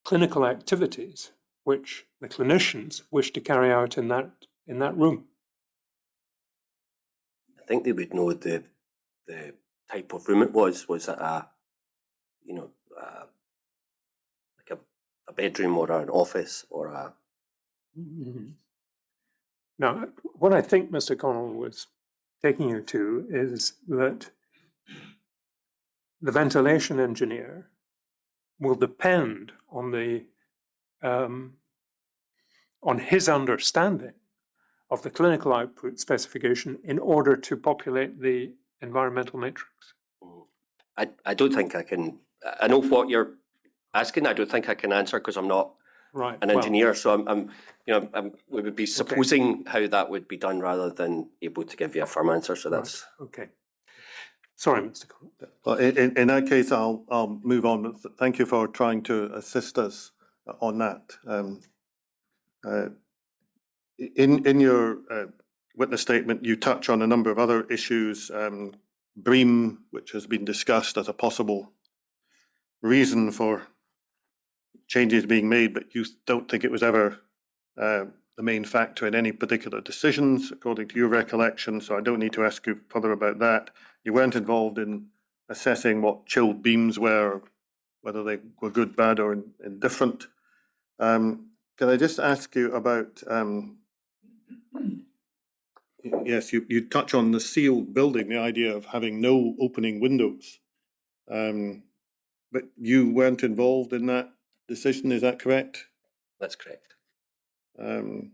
clinical activities which the clinicians wish to carry out in that room. I think they would know the type of room it was. Was it a, like a bedroom or an office or a? Mm-hmm. Now, what I think Mr. Connell was taking you to is that the ventilation engineer will depend on on his understanding of the clinical output specification in order to populate the environmental matrix. I don't think I can. I know what you're asking. I don't think I can answer because I'm not an engineer. So we would be supposing how that would be done rather than able to give you a firm answer. So that's okay. Sorry, Mr. Connell. Well, in that case, I'll move on. Thank you for trying to assist us on that. In your witness statement, you touch on a number of other issues, BREEAM, which has been discussed as a possible reason for changes being made, but you don't think it was ever the main factor in any particular decisions, according to your recollection, so I don't need to ask you further about that. You weren't involved in assessing what chilled beams were, whether they were good, bad, or indifferent. Can I just ask you about, yes, you touch on the sealed building, the idea of having no opening windows. But you weren't involved in that decision, is that correct? That's correct. And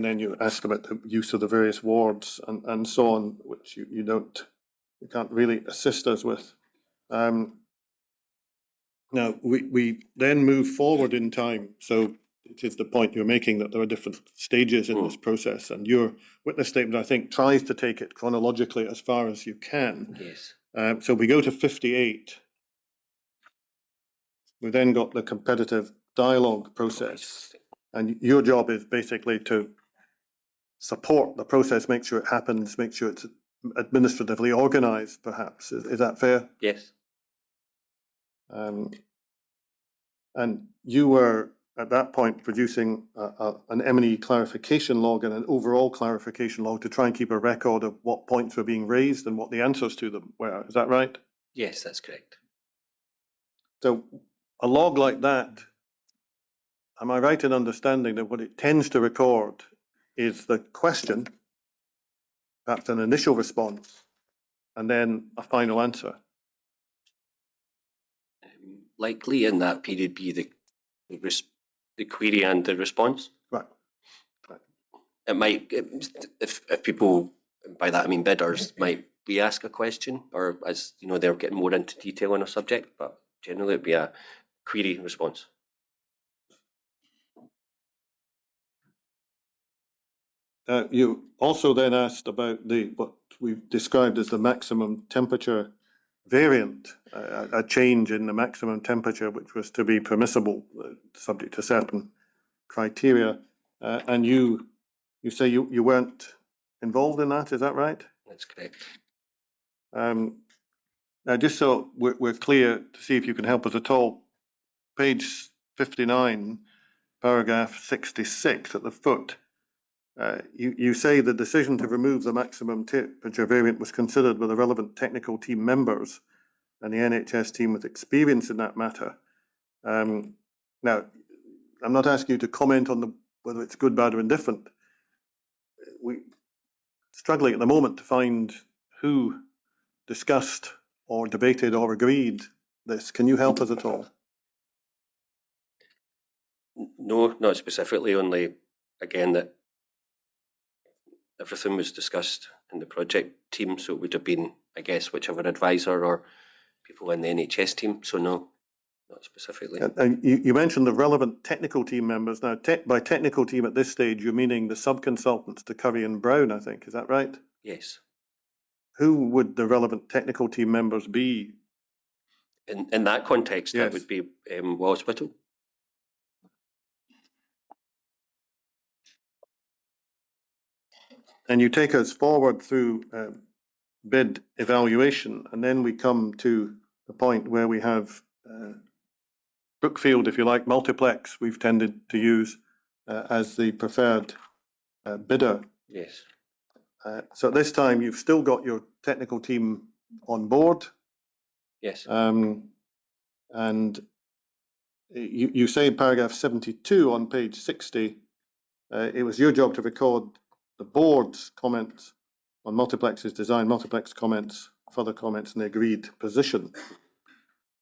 then you asked about the use of the various wards and so on, which you don't you can't really assist us with. Now, we then move forward in time. So it is the point you're making that there are different stages in this process, and your witness statement, I think, tries to take it chronologically as far as you can. Yes. So we go to 58. We've then got the competitive dialogue process, and your job is basically to support the process, make sure it happens, make sure it's administratively organized, perhaps. Is that fair? Yes. And you were at that point producing an M&E clarification log and an overall clarification log to try and keep a record of what points were being raised and what the answers to them were. Is that right? Yes, that's correct. So a log like that, am I right in understanding that what it tends to record is the question, perhaps an initial response, and then a final answer? Likely in that period be the query and the response. Right. It might, if people, by that I mean bidders, might re-ask a question, or as you know, they're getting more into detail on a subject, but generally it'd be a query response. You also then asked about what we've described as the maximum temperature variant, a change in the maximum temperature which was to be permissible, subject to certain criteria. And you say you weren't involved in that, is that right? That's correct. Now, just so we're clear, to see if you can help us at all, page 59, paragraph 66 at the foot, you say the decision to remove the maximum temperature variant was considered by the relevant technical team members and the NHS team with experience in that matter. Now, I'm not asking you to comment on whether it's good, bad, or indifferent. We're struggling at the moment to find who discussed or debated or agreed this. Can you help us at all? No, not specifically, only again that everything was discussed in the project team, so it would have been, I guess, whichever advisor or people in the NHS team, so no, not specifically. And you mentioned the relevant technical team members. Now, by technical team at this stage, you're meaning the sub-consultants to Curry and Brown, I think. Is that right? Yes. Who would the relevant technical team members be? In that context, Yes. that would be Hospital. And you take us forward through bid evaluation, and then we come to the point where we have Brookfield, if you like, Multiplex, we've tended to use as the preferred bidder. Yes. So at this time, you've still got your technical team on board. Yes. And you say in paragraph 72 on page 60, it was your job to record the board's comments on Multiplex's design, Multiplex comments, further comments, and the agreed position.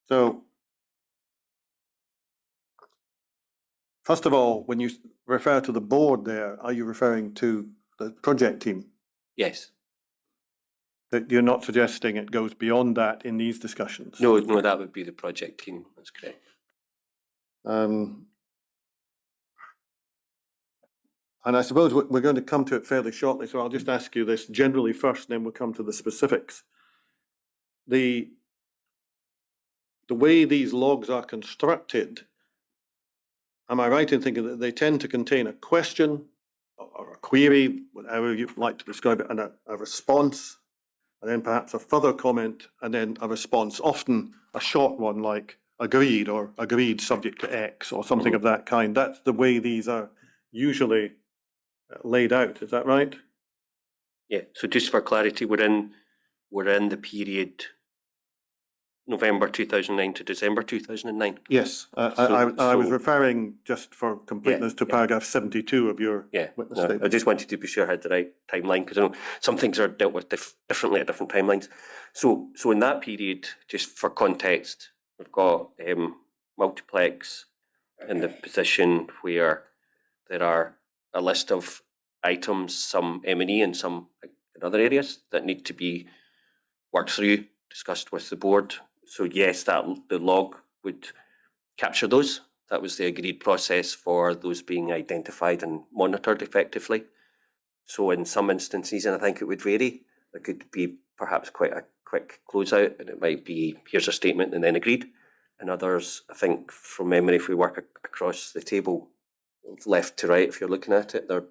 So, first of all, when you refer to the board there, are you referring to the project team? Yes. That you're not suggesting it goes beyond that in these discussions? No, that would be the project team. That's correct. And I suppose we're going to come to it fairly shortly, so I'll just ask you this generally first, and then we'll come to the specifics. The way these logs are constructed, am I right in thinking that they tend to contain a question or a query, whatever you'd like to describe it, and a response, and then perhaps a further comment, and then a response, often a short one like agreed or agreed subject to X or something of that kind? That's the way these are usually laid out, is that right? Yeah, so just for clarity, we're in the period November 2009 to December 2009. Yes, I was referring, just for completeness, to paragraph 72 of your witness statement. I just wanted to be sure I had the right timeline, because I know some things are dealt with differently at different timelines. So in that period, just for context, we've got Multiplex in the position where there are a list of items, some M&E and some in other areas, that need to be worked through, discussed with the board. So yes, that the log would capture those. That was the agreed process for those being identified and monitored effectively. So in some instances, and I think it would vary, there could be perhaps quite a quick closeout, and it might be, here's a statement and then agreed. And others, I think from memory, if we work across the table, left to right, if you're looking at it, there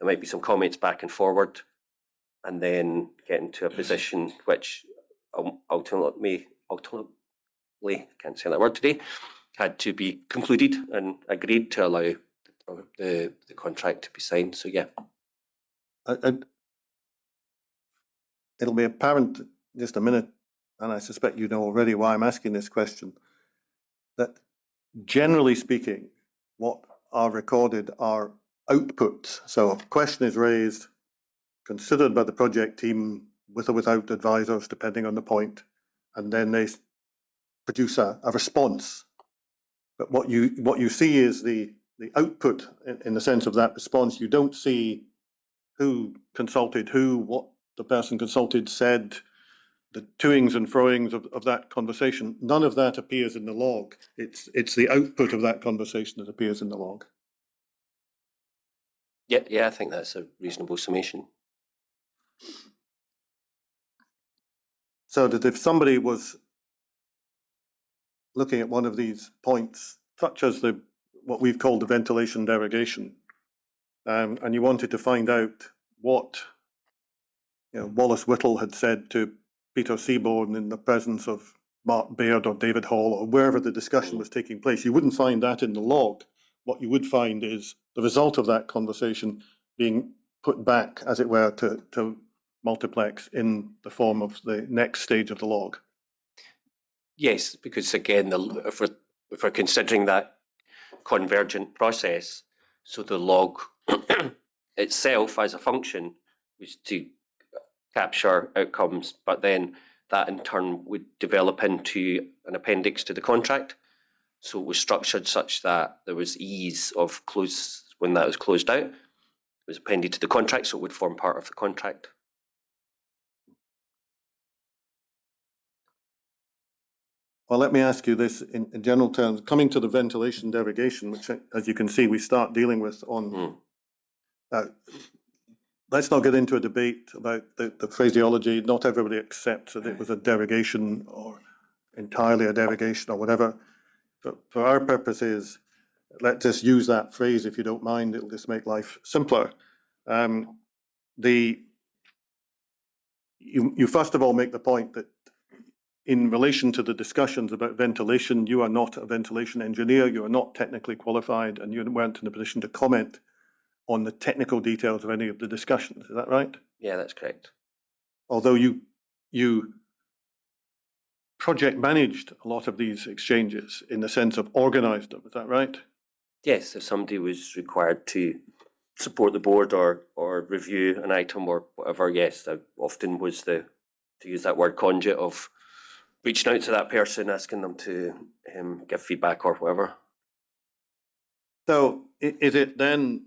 might be some comments back and forward, and then getting to a position which ultimately, can't say that word today, had to be concluded and agreed to allow the contract to be signed. So yeah. It'll be apparent in just a minute, and I suspect you know already why I'm asking this question, that generally speaking, what are recorded are outputs. So a question is raised, considered by the project team with or without advisors, depending on the point, and then they produce a response. But what you see is the output in the sense of that response. You don't see who consulted who, what the person consulted said, the toings and froings of that conversation. None of that appears in the log. It's the output of that conversation that appears in the log. Yeah, I think that's a reasonable summation. So that if somebody was looking at one of these points, such as what we've called the ventilation derogation, and you wanted to find out what Wallace Whittle had said to Peter Seaborn in the presence of Mark Baird or David Hall or wherever the discussion was taking place, you wouldn't find that in the log. What you would find is the result of that conversation being put back, as it were, to multiplex in the form of the next stage of the log. Yes, because again, if we're considering that convergent process, so the log itself as a function was to capture outcomes, but then that in turn would develop into an appendix to the contract. So it was structured such that there was ease of when that was closed out. It was appended to the contract, so it would form part of the contract. Well, let me ask you this in general terms. Coming to the ventilation derogation, which, as you can see, we start dealing with on. Let's not get into a debate about the phraseology. Not everybody accepts that it was a derogation or entirely a derogation or whatever. But for our purposes, let's just use that phrase if you don't mind. It'll just make life simpler. You first of all make the point that in relation to the discussions about ventilation, you are not a ventilation engineer, you are not technically qualified, and you weren't in a position to comment on the technical details of any of the discussions. Is that right? Yeah, that's correct. Although you project managed a lot of these exchanges in the sense of organized them. Is that right? Yes, if somebody was required to support the board or review an item or whatever, yes, that often was to use that word, conduit of reaching out to that person, asking them to give feedback or whatever. So is it then,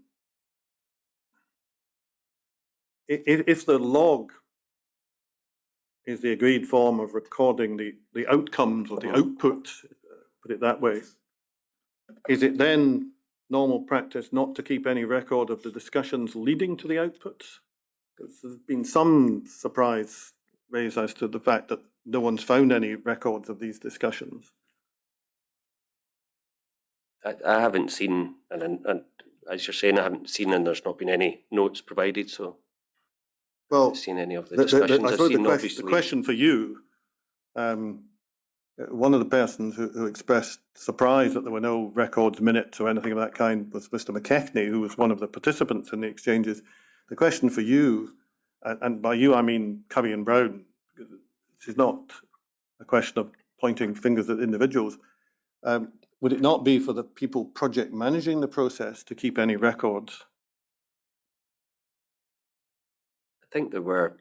if the log is the agreed form of recording the outcomes or the output, put it that way, is it then normal practice not to keep any record of the discussions leading to the outputs? Because there's been some surprise raised as to the fact that no one's found any records of these discussions. I haven't seen, and as you're saying, I haven't seen, and there's not been any notes provided, so I haven't seen any of the discussions. I suppose the question for you, one of the persons who expressed surprise that there were no records, minutes, or anything of that kind was Mr. McKechnie, who was one of the participants in the exchanges. The question for you, and by you I mean Curry and Brown, this is not a question of pointing fingers at individuals. Would it not be for the people project managing the process to keep any records? I think there were,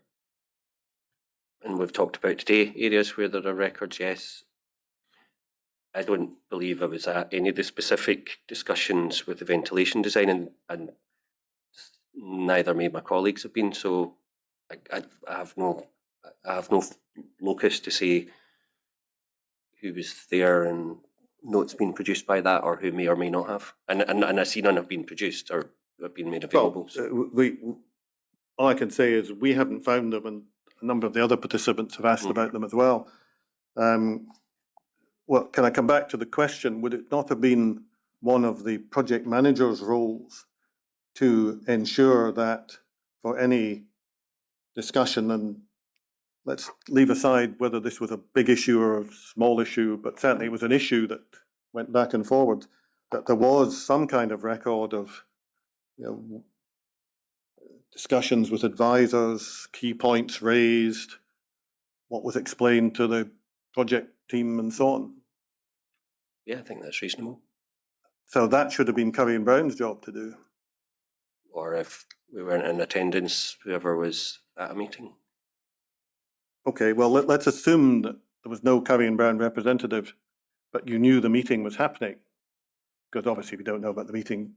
and we've talked about today, areas where there are records, yes. I don't believe I was at any of the specific discussions with the ventilation design, and neither may my colleagues have been, so I have no I have no locus to say who was there and notes been produced by that, or who may or may not have. And I see none have been produced or have been made available. Well, all I can say is we haven't found them, and a number of the other participants have asked about them as well. Well, can I come back to the question? Would it not have been one of the project manager's roles to ensure that for any discussion, and let's leave aside whether this was a big issue or a small issue, but certainly it was an issue that went back and forward, that there was some kind of record of, you know, discussions with advisors, key points raised, what was explained to the project team and so on. Yeah, I think that's reasonable. So that should have been Curry and Brown's job to do. Or if we weren't in attendance, whoever was at a meeting. Okay, well, let's assume that there was no Curry and Brown representative, but you knew the meeting was happening. Because obviously if you don't know about the meeting,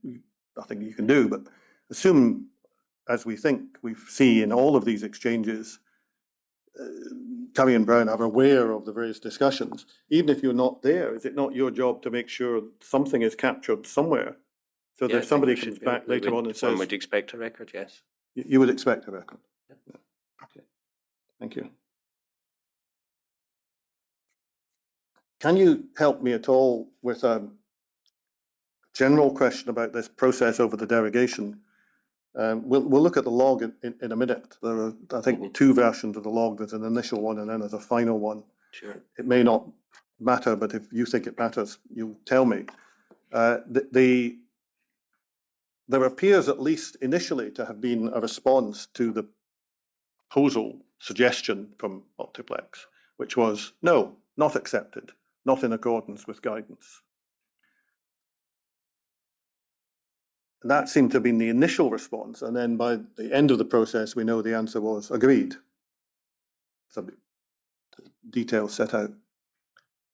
nothing you can do, but assume, as we think we see in all of these exchanges, Curry and Brown are aware of the various discussions. Even if you're not there, is it not your job to make sure something is captured somewhere? So that if somebody comes back later on and says... One would expect a record, yes. You would expect a record? Yeah. Okay, thank you. Can you help me at all with a general question about this process over the derogation? We'll look at the log in a minute. There are, I think, two versions of the log. There's an initial one and then there's a final one. Sure. It may not matter, but if you think it matters, you tell me. There appears, at least initially, to have been a response to the proposal suggestion from Multiplex, which was no, not accepted, not in accordance with guidance. And that seemed to have been the initial response, and then by the end of the process, we know the answer was agreed. Some details set out.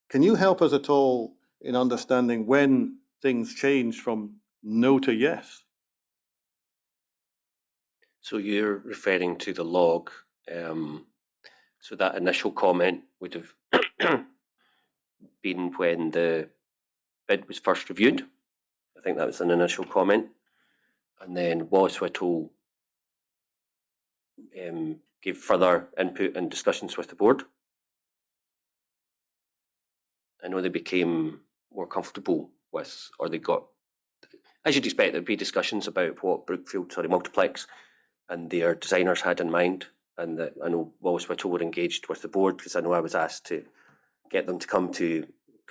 Can you help us at all in understanding when things changed from no to yes? So you're referring to the log. So that initial comment would have been when the bid was first reviewed. I think that was an initial comment. And then Wallace Whittle gave further input and discussions with the board. I know they became more comfortable with, or they got, as you'd expect, there'd be discussions about what Multiplex and their designers had in mind. And that I know Wallace Whittle were engaged with the board, because I know I was asked to get them to come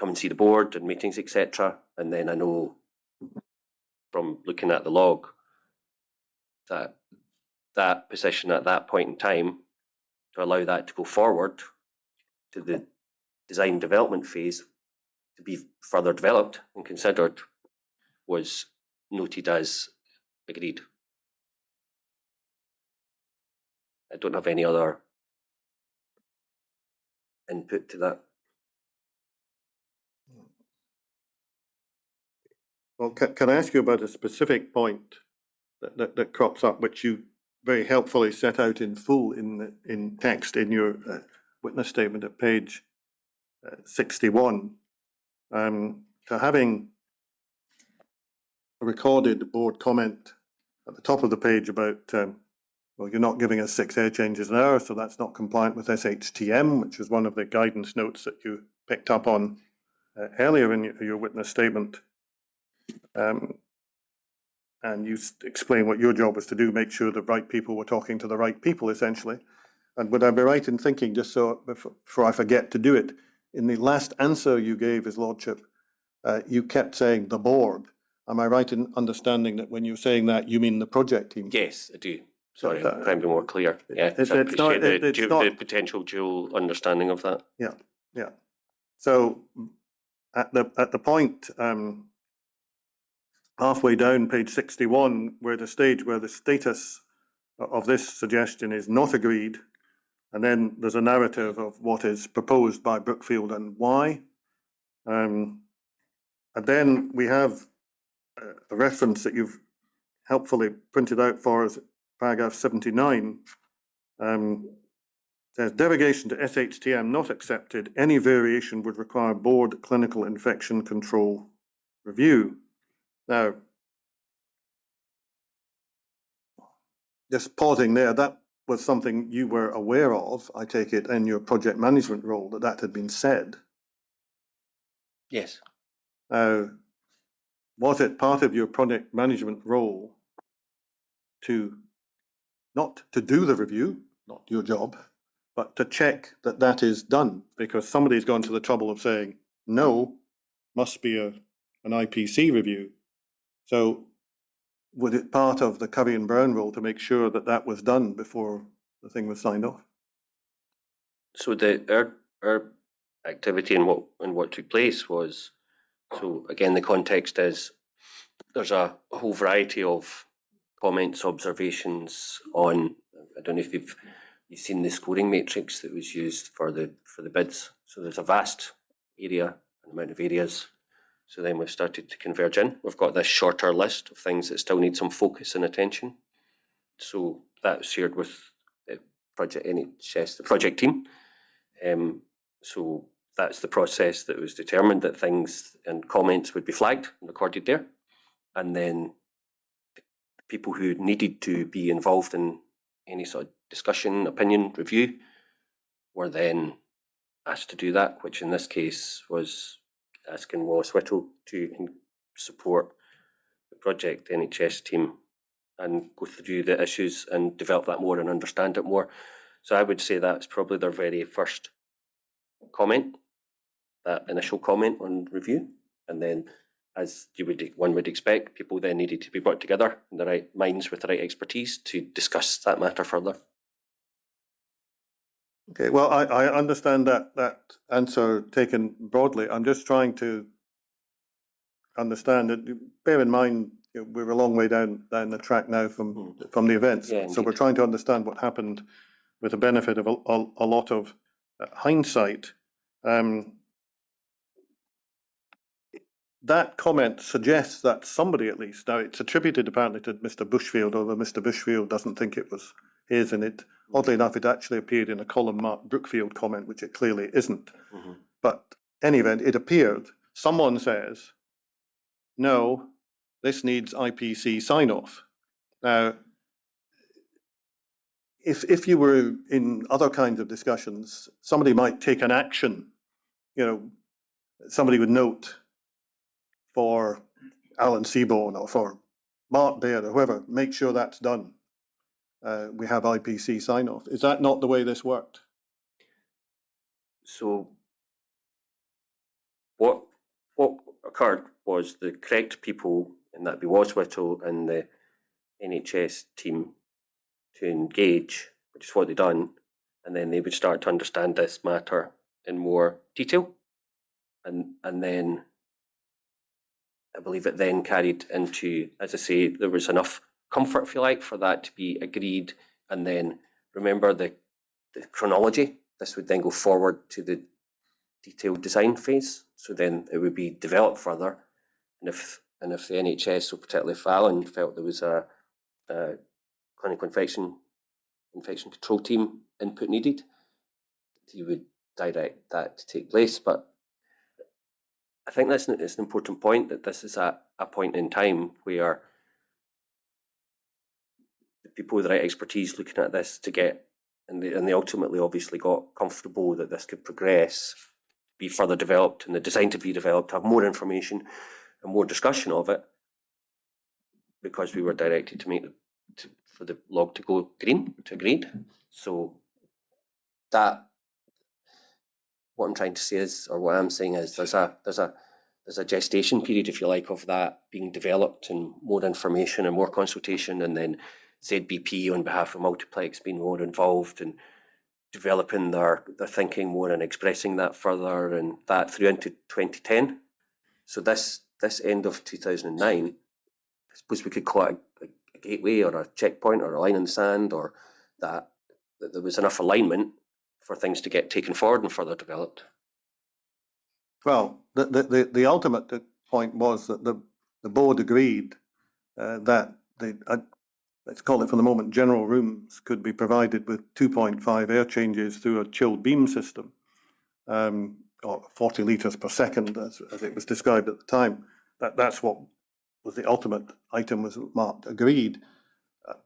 and see the board and meetings, etc. And then I know from looking at the log that that position at that point in time, to allow that to go forward to the design development phase to be further developed and considered, was noted as agreed. I don't have any other input to that. Well, can I ask you about a specific point that crops up, which you very helpfully set out in full in text in your witness statement at page 61. So having a recorded board comment at the top of the page about, well, you're not giving us 6 air changes an hour, so that's not compliant with SHTM, which was one of the guidance notes that you picked up on earlier in your witness statement. And you explain what your job was to do, make sure the right people were talking to the right people, essentially. And would I be right in thinking, just so before I forget to do it, in the last answer you gave, His Lordship, you kept saying the board. Am I right in understanding that when you're saying that, you mean the project team? Yes, I do. Sorry, I'm trying to be more clear. Yeah, I appreciate the potential dual understanding of that. Yeah, yeah. So at the point halfway down page 61, where the stage where the status of this suggestion is not agreed, and then there's a narrative of what is proposed by Brookfield and why. And then we have a reference that you've helpfully printed out for us, paragraph 79, says derogation to SHTM not accepted. Any variation would require board clinical infection control review. Now, just pausing there, that was something you were aware of, I take it, in your project management role, that had been said. Yes. Now, was it part of your project management role to not to do the review, not your job, but to check that that is done? Because somebody's gone to the trouble of saying, no, must be an IPC review. So was it part of the Curry and Brown role to make sure that that was done before the thing was signed off? So our activity and what took place was, so again, the context is there's a whole variety of comments, observations on, I don't know if you've seen the scoring matrix that was used for the bids. So there's a vast area, an amount of areas. So then we've started to converge in. We've got this shorter list of things that still need some focus and attention. So that's shared with the project NHS, the project team. So that's the process that was determined, that things and comments would be flagged and recorded there. And then the people who needed to be involved in any sort of discussion, opinion, review were then asked to do that, which in this case was asking Wallace Whittle to support the project NHS team and go through the issues and develop that more and understand it more. So I would say that's probably their very first comment, that initial comment on review. And then, as one would expect, people then needed to be brought together in the right minds with the right expertise to discuss that matter further. Okay, well, I understand that answer taken broadly. I'm just trying to understand that. Bear in mind, we're a long way down the track now from the events. Yeah, so we're indeed. trying to understand what happened with the benefit of a lot of hindsight. That comment suggests that somebody, at least, now it's attributed apparently to Mr. Bushfield, although Mr. Bushfield doesn't think it was his, and it, oddly enough, it actually appeared in a column marked Brookfield comment, which it clearly isn't. But in any event, it appeared. Someone says, no, this needs IPC sign-off. Now, if you were in other kinds of discussions, somebody might take an action, somebody would note for Alan Seaborn or for Mark Baird or whoever, make sure that's done. We have IPC sign-off. Is that not the way this worked? So what occurred was the correct people, and that'd be Wallace Whittle and the NHS team, to engage, which is what they'd done, and then they would start to understand this matter in more detail. And then I believe it then carried into, as I say, there was enough comfort, if you like, for that to be agreed. And then remember the chronology. This would then go forward to the detailed design phase. So then it would be developed further. And if the NHS, so particularly Fallon, felt there was a clinical infection control team input needed, he would direct that to take place. But I think it's an important point, that this is a point in time where the people with the right expertise looking at this to get, and they ultimately obviously got comfortable that this could progress, be further developed, and the design to be developed, have more information and more discussion of it, because we were directed to for the log to go green, to agreed. So that, what I'm trying to say is, or what I'm saying is, there's a gestation period, if you like, of that being developed, and more information and more consultation, and then ZBP on behalf of Multiplex being more involved and developing their thinking more and expressing that further, and that through into 2010. So this end of 2009, I suppose we could call it a gateway or a checkpoint or a line in the sand, or that there was enough alignment for things to get taken forward and further developed. Well, the ultimate point was that the board agreed that let's call it for the moment, general rooms could be provided with 2.5 air changes through a chilled beam system, or 40 litres per second, as it was described at the time. That's what was the ultimate item, was marked agreed.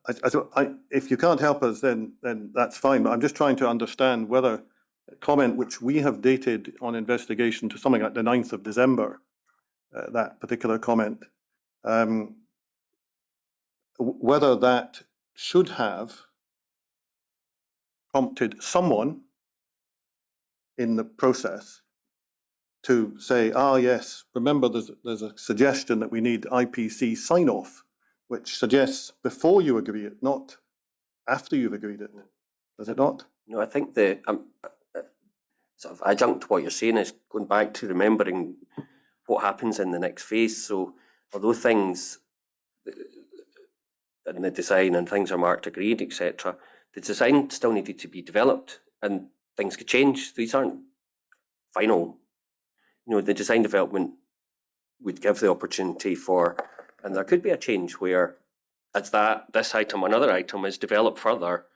If you can't help us, then that's fine. But I'm just trying to understand whether a comment which we have dated on investigation to something like the 9th of December, that particular comment, whether that should have prompted someone in the process to say, yes, remember there's a suggestion that we need IPC sign-off, which suggests before you agree it, not after you've agreed it. Does it not? No, I think the sort of adjunct to what you're saying is going back to remembering what happens in the next phase. So although things in the design and things are marked agreed, etc., the design still needed to be developed and things could change. These aren't final. The design development would give the opportunity for, and there could be a change where as this item, another item is developed further,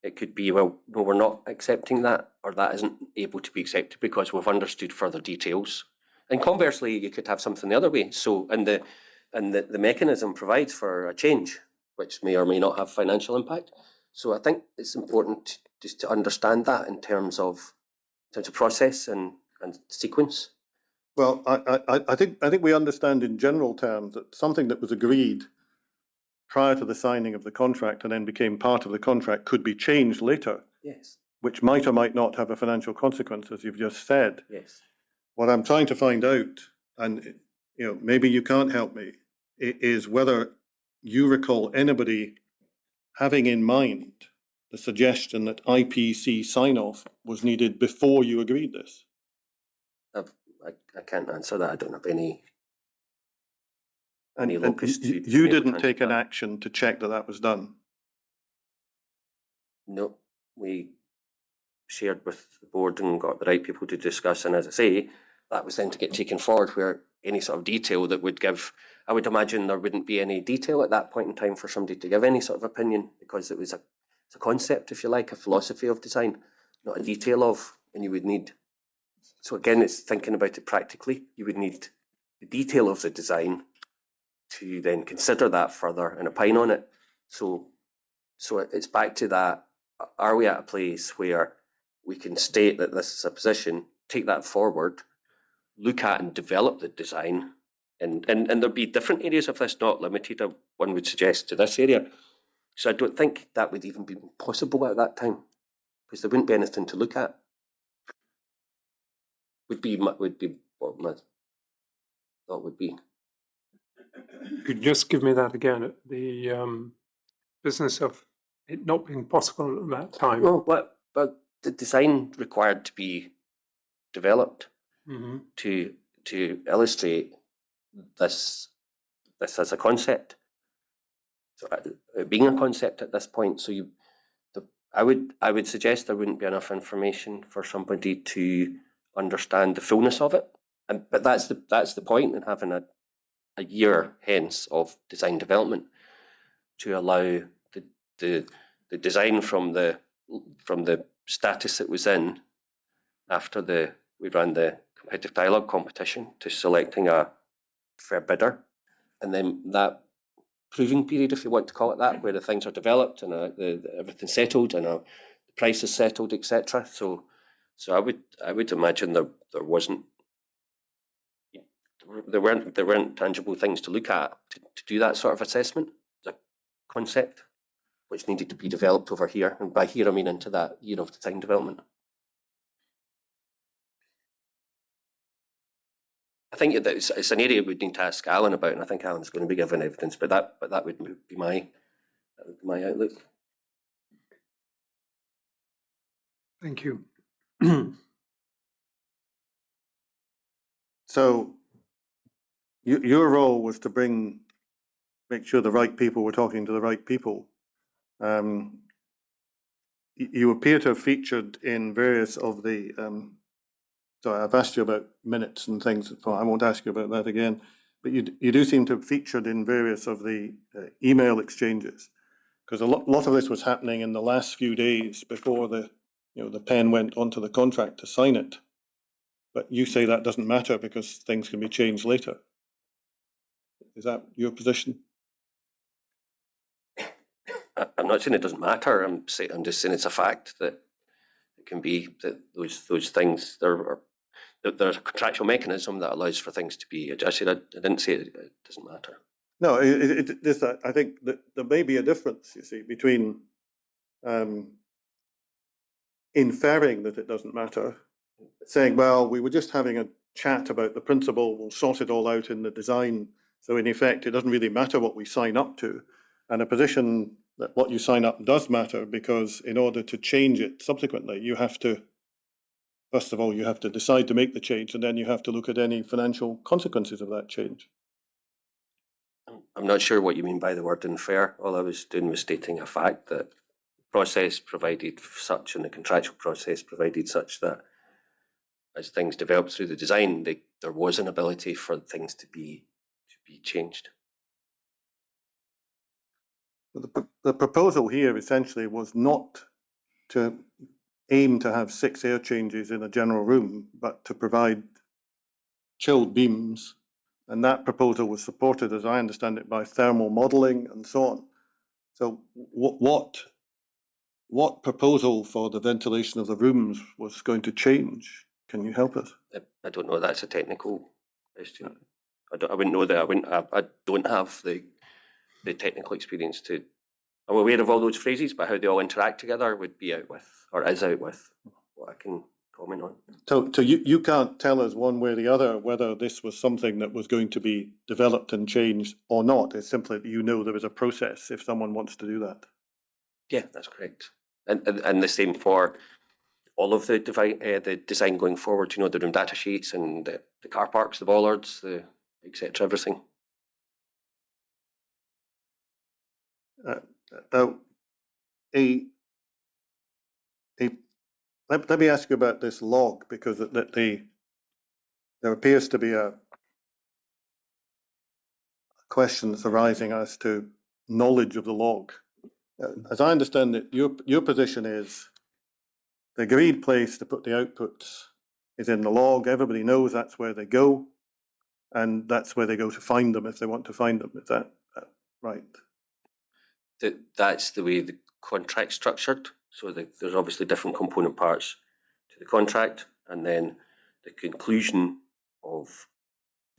it could be, well, no, we're not accepting that, or that isn't able to be accepted because we've understood further details. And conversely, you could have something the other way. So, and the mechanism provides for a change, which may or may not have financial impact. So I think it's important just to understand that in terms of process and sequence. Well, I think we understand in general terms that something that was agreed prior to the signing of the contract and then became part of the contract could be changed later. Yes. Which might or might not have a financial consequence, as you've just said. Yes. What I'm trying to find out, and maybe you can't help me, is whether you recall anybody having in mind the suggestion that IPC sign-off was needed before you agreed this. I can't answer that. I don't have any. And locus to you didn't take an action to check that was done? No, we shared with the board and got the right people to discuss. And as I say, that was then to get taken forward, where any sort of detail that would give, I would imagine there wouldn't be any detail at that point in time for somebody to give any sort of opinion, because it's a concept, if you like, a philosophy of design, not a detail of, and you would need. So again, it's thinking about it practically. You would need the detail of the design to then consider that further and opine on it. So it's back to that. Are we at a place where we can state that this is a position, take that forward, look at and develop the design, and there'll be different areas of this, not limited, one would suggest, to this area. So I don't think that would even be possible at that time, because there wouldn't be anything to look at. Would be what my thought would be. Could you just give me that again? The business of it not being possible at that time. Well, but the design required to be developed to illustrate this as a concept. So being a concept at this point, so I would suggest there wouldn't be enough information for somebody to understand the fullness of it. But that's the point in having a year hence of design development, to allow the design from the status it was in after we ran the competitive dialogue competition to selecting a fair bidder, and then that proving period, if you want to call it that, where the things are developed and everything's settled and the price is settled, etc. So I would imagine there wasn't. There weren't tangible things to look at to do that sort of assessment. The concept which needed to be developed over here, and by here I mean into that year of design development. I think it's an area we'd need to ask Alan about, and I think Alan's going to be given evidence, but that would be my outlook. Thank you. So your role was to make sure the right people were talking to the right people. You appear to have featured in various of the, sorry, I've asked you about minutes and things, so I won't ask you about that again, but you do seem to have featured in various of the email exchanges. because a lot of this was happening in the last few days before the pen went onto the contract to sign it. But you say that doesn't matter because things can be changed later. Is that your position? I'm not saying it doesn't matter. I'm just saying it's a fact that it can be that those things there's a contractual mechanism that allows for things to be adjusted. I didn't say it doesn't matter. No, I think that there may be a difference, you see, between inferring that it doesn't matter, saying, well, we were just having a chat about the principle, we'll sort it all out in the design. So in effect, it doesn't really matter what we sign up to. And a position that what you sign up does matter, because in order to change it subsequently, you have to, first of all, you have to decide to make the change, and then you have to look at any financial consequences of that change. I'm not sure what you mean by the word infer. All I was doing was stating a fact that the process provided such, and the contractual process provided such, that as things developed through the design, there was an ability for things to be changed. The proposal here essentially was not to aim to have 6 air changes in a general room, but to provide chilled beams. And that proposal was supported, as I understand it, by thermal modeling and so on. So what proposal for the ventilation of the rooms was going to change? Can you help us? I don't know. That's a technical question. I wouldn't know that. I don't have the technical experience to. I'm aware of all those phrases, but how they all interact together would be out with, or is out with, what I can comment on. So you can't tell us one way or the other whether this was something that was going to be developed and changed or not. It's simply that you know there is a process if someone wants to do that. Yeah, that's correct. And the same for all of the design going forward. You know, the room data sheets and the car parks, the bollards, the etc. Everything. Let me ask you about this log, because there appears to be a question that's arising as to knowledge of the log. As I understand it, your position is the agreed place to put the outputs is in the log. Everybody knows that's where they go, and that's where they go to find them if they want to find them. Is that right? That's the way the contract's structured. So there's obviously different component parts to the contract, and then the conclusion of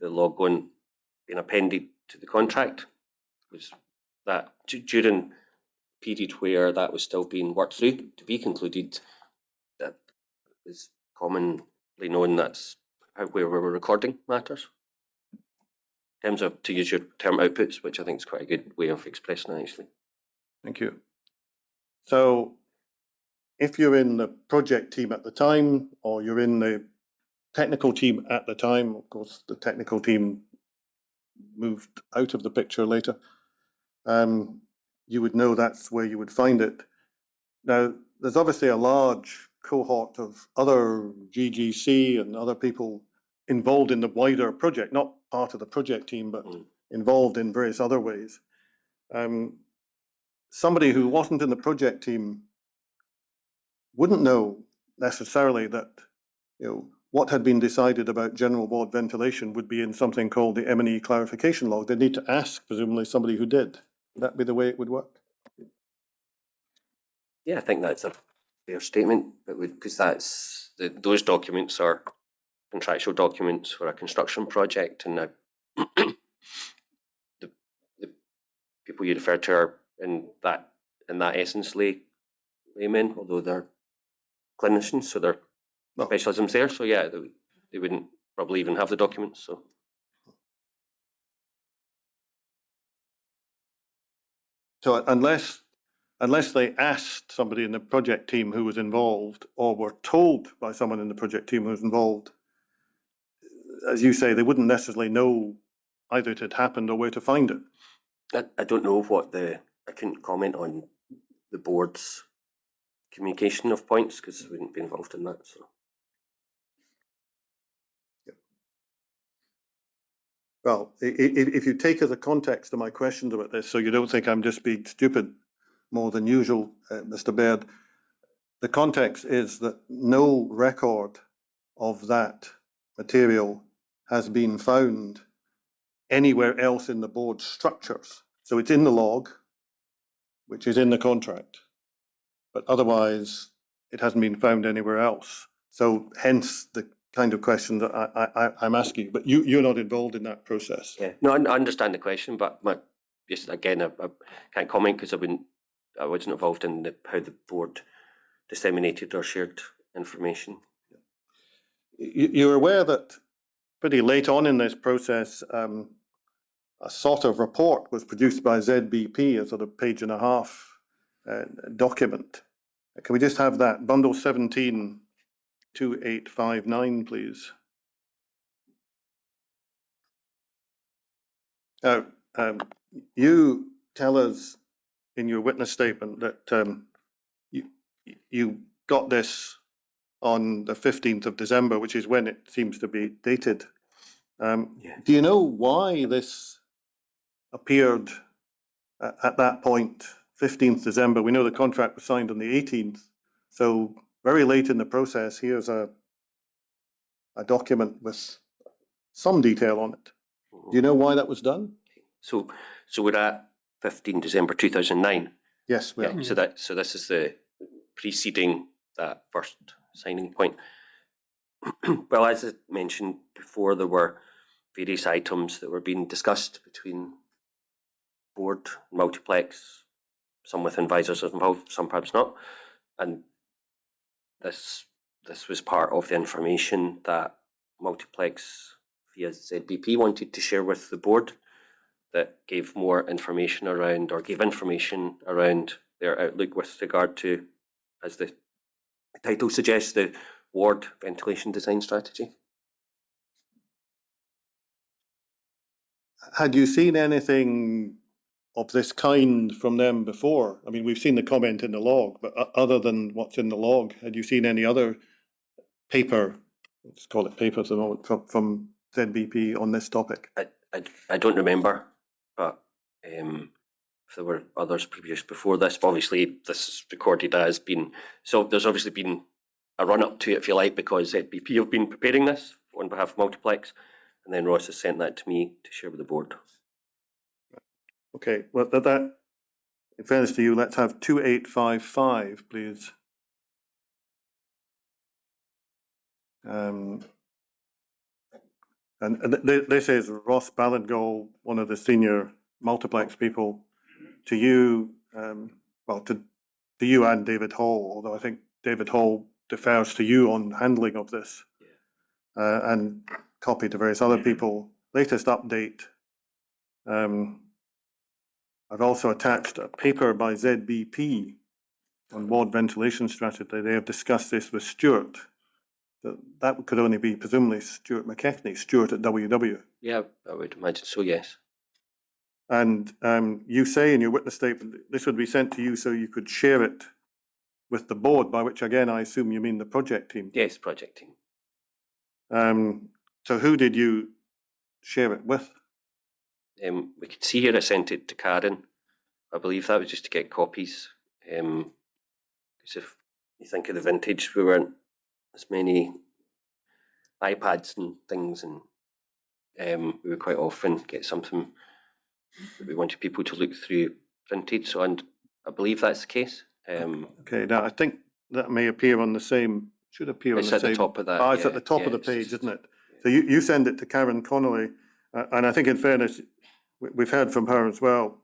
the log being appended to the contract was that during the period where that was still being worked through to be concluded, that is commonly known that's where we were recording matters. In terms of, to use your term, outputs, which I think is quite a good way of expressing it, actually. Thank you. So if you're in the project team at the time, or you're in the technical team at the time, of course, the technical team moved out of the picture later, you would know that's where you would find it. Now, there's obviously a large cohort of other GGC and other people involved in the wider project, not part of the project team, but involved in various other ways. Somebody who wasn't in the project team wouldn't know necessarily that, what had been decided about general ward ventilation would be in something called the M&E clarification log. They'd need to ask, presumably, somebody who did. Would that be the way it would work? Yeah, I think that's a fair statement. It would, because those documents are contractual documents for a construction project, and the people you refer to are in that essence laymen, although they're clinicians, so they're specialisms there. So yeah, they wouldn't probably even have the documents. So unless they asked somebody in the project team who was involved, or were told by someone in the project team who was involved, as you say, they wouldn't necessarily know either it had happened or where to find it. I don't know I couldn't comment on the board's communication of points because I wouldn't be involved in that. So. Well, if you take as a context of my questions about this, so you don't think I'm just being stupid, more than usual, Mr. Baird. The context is that no record of that material has been found anywhere else in the board structures. So it's in the log, which is in the contract, but otherwise it hasn't been found anywhere else. So hence the kind of question that I'm asking you, but you're not involved in that process. Yeah, no, I understand the question, but just again, I can't comment because I wasn't involved in how the board disseminated or shared information. You're aware that pretty late on in this process, a sort of report was produced by ZBP, a sort of page and a half document. Can we just have that bundle 172859, please? You tell us in your witness statement that you got this on the 15th of December, which is when it seems to be dated. Do you know why this appeared at that point, 15th December? We know the contract was signed on the 18th. So very late in the process, here's a document with some detail on it. Do you know why that was done? So we're at 15 December 2009. Yes, we are. Yeah, so this is the preceding that first signing point. Well, as I mentioned before, there were various items that were being discussed between board and multiplex, some with advisors involved, some perhaps not. And this was part of the information that multiplex via ZBP wanted to share with the board, that gave more information around, or gave information around their outlook with regard to, as the title suggests, the ward ventilation design strategy. Had you seen anything of this kind from them before? I mean, we've seen the comment in the log, but other than what's in the log, had you seen any other paper, let's call it paper at the moment, from ZBP on this topic? I don't remember, but if there were others previous before this, but obviously this is recorded as being, so there's obviously been a run up to it, if you like, because ZBP have been preparing this on behalf of multiplex, and then Ross has sent that to me to share with the board. Okay, well, that in fairness to you, let's have 2855, please. And this is Ross Ballingall, one of the senior multiplex people, to you, well, to you and David Hall, although I think David Hall defers to you on handling of this, and copy to various other people. Latest update. I've also attached a paper by ZBP on ward ventilation strategy. They have discussed this with Stuart. That could only be presumably Stuart McKechnie, Stuart at WW. Yeah, I would imagine so, yes. And you say in your witness statement that this would be sent to you so you could share it with the board, by which again I assume you mean the project team. Yes, project team. So who did you share it with? We could see here I sent it to Karen. I believe that was just to get copies. Because if you think of the vintage, we weren't as many iPads and things, and we would quite often get something that we wanted people to look through printed. So, and I believe that's the case. Okay, now I think that may appear on the same, should appear on the same. It's at the top of that. Oh, it's at the top of the page, isn't it? So you send it to Karen Connolly, and I think in fairness, we've heard from her as well.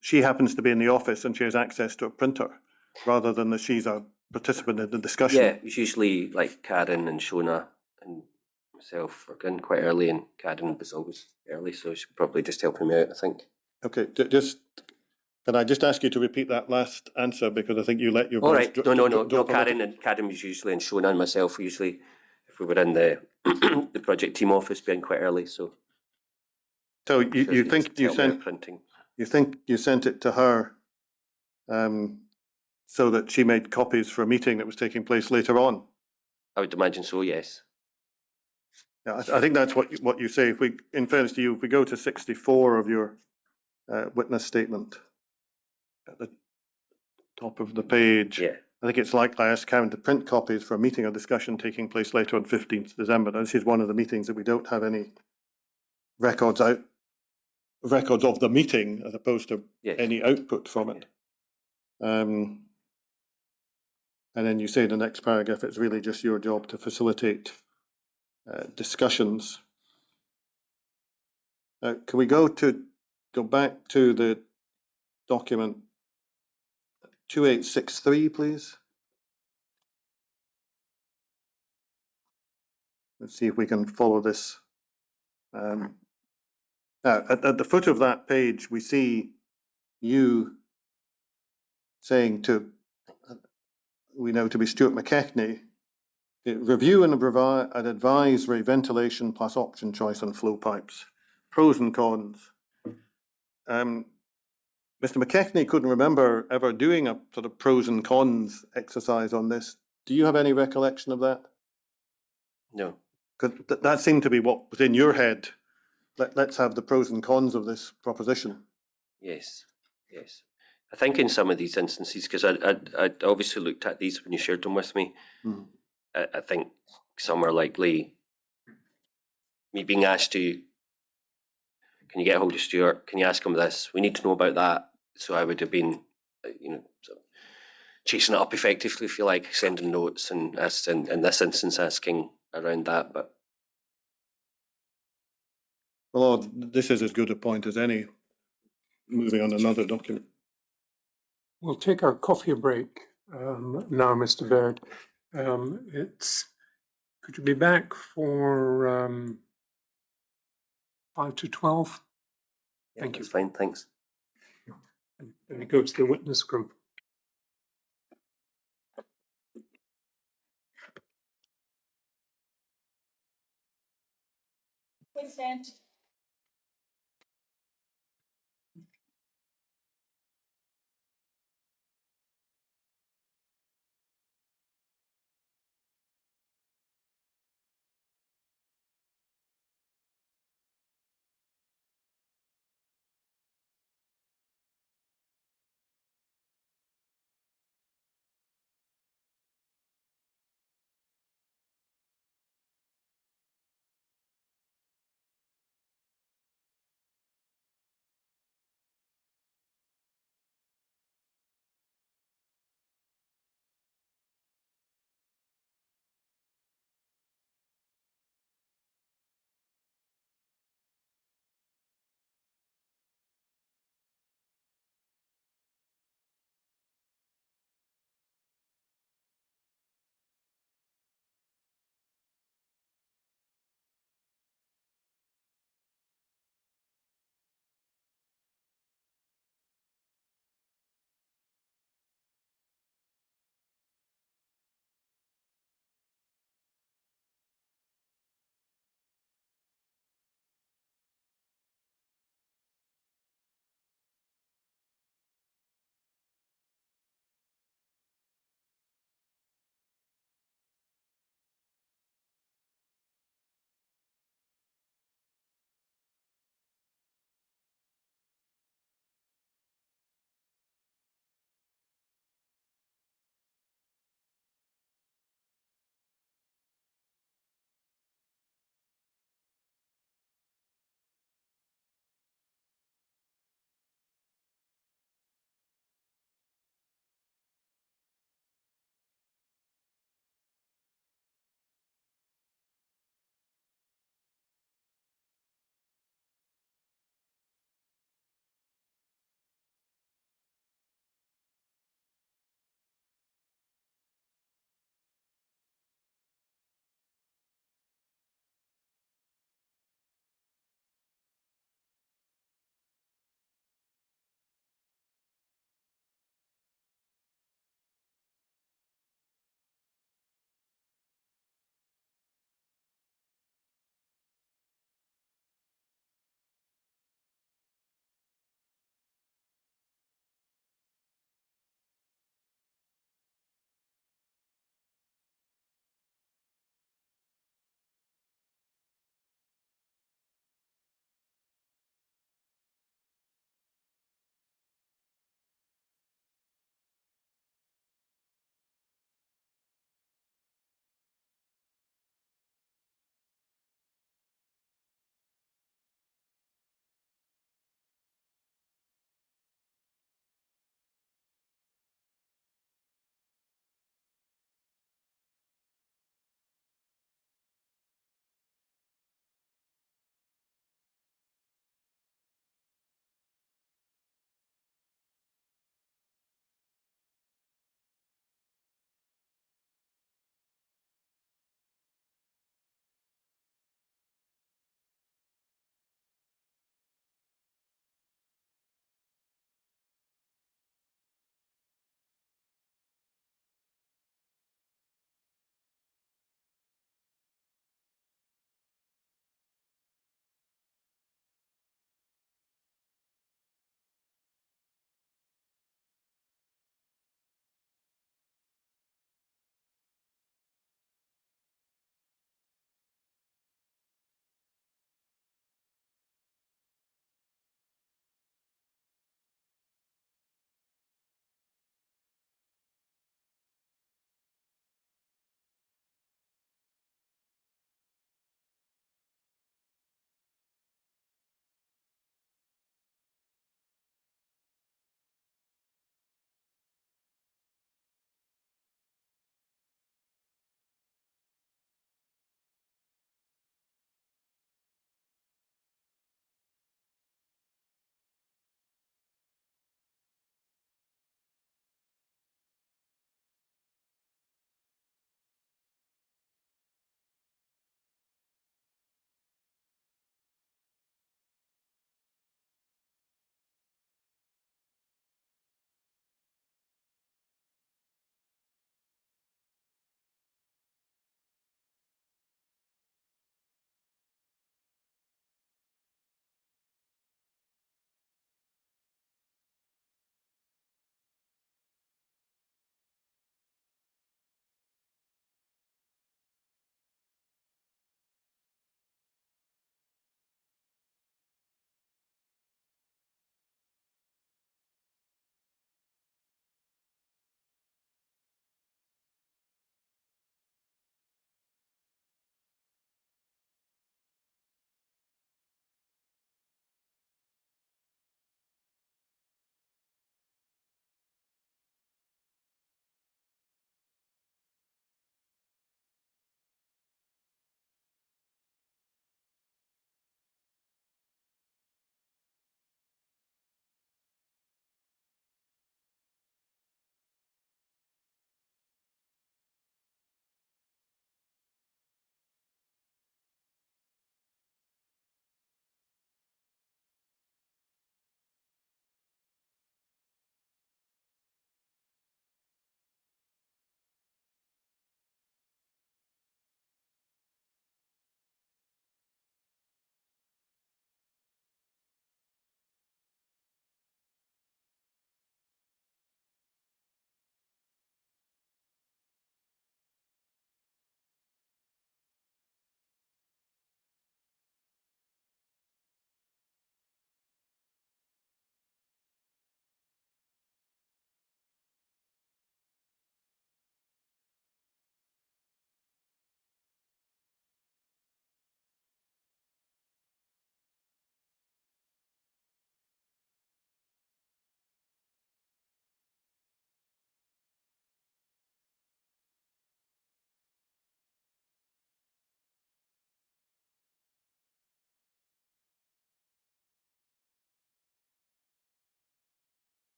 She happens to be in the office and she has access to a printer, rather than that she's a participant in the discussion. Yeah, it's usually like Karen and Shona and myself were in quite early, and Karen was always early, so she probably just helping me out, I think. Okay, can I just ask you to repeat that last answer, because I think you let your All voice right, no, Karen was usually, and Shona and myself were usually, if we were in the the project team office, being quite early, so. So you think you sent printing? You think you sent it to her, so that she made copies for a meeting that was taking place later on? I would imagine so, yes. Yeah, I think that's what you say. If we, in fairness to you, if we go to 64 of your witness statement, at the top of the page. Yeah. I think it's likely I asked Karen to print copies for a meeting or discussion taking place later on 15th December. Now, this is one of the meetings that we don't have any records of the meeting as opposed to Yes. any output from it. And then you say in the next paragraph, it's really just your job to facilitate discussions. Can we go back to the document 2863, please? Let's see if we can follow this. Now, at the foot of that page, we see you saying we know to be Stuart McKechnie, review and advisory ventilation plus option choice on flow pipes, pros and cons. Mr. McKechnie couldn't remember ever doing a sort of pros and cons exercise on this. Do you have any recollection of that? No. Because that seemed to be what was in your head. Let's have the pros and cons of this proposition. Yes. Yes. I think in some of these instances, because I obviously looked at these when you shared them with me, I think some are likely me being asked to, can you get a hold of Stuart? Can you ask him this? We need to know about that. So I would have been, sort of chasing it up effectively, if you like, sending notes and in this instance asking around that. But Well, this is as good a point as any. Moving on another document. We'll take our coffee break now, Mr. Baird. Could you be back for 5 to 12? Thank you. that's fine, thanks. Then we go to the witness group. Consent.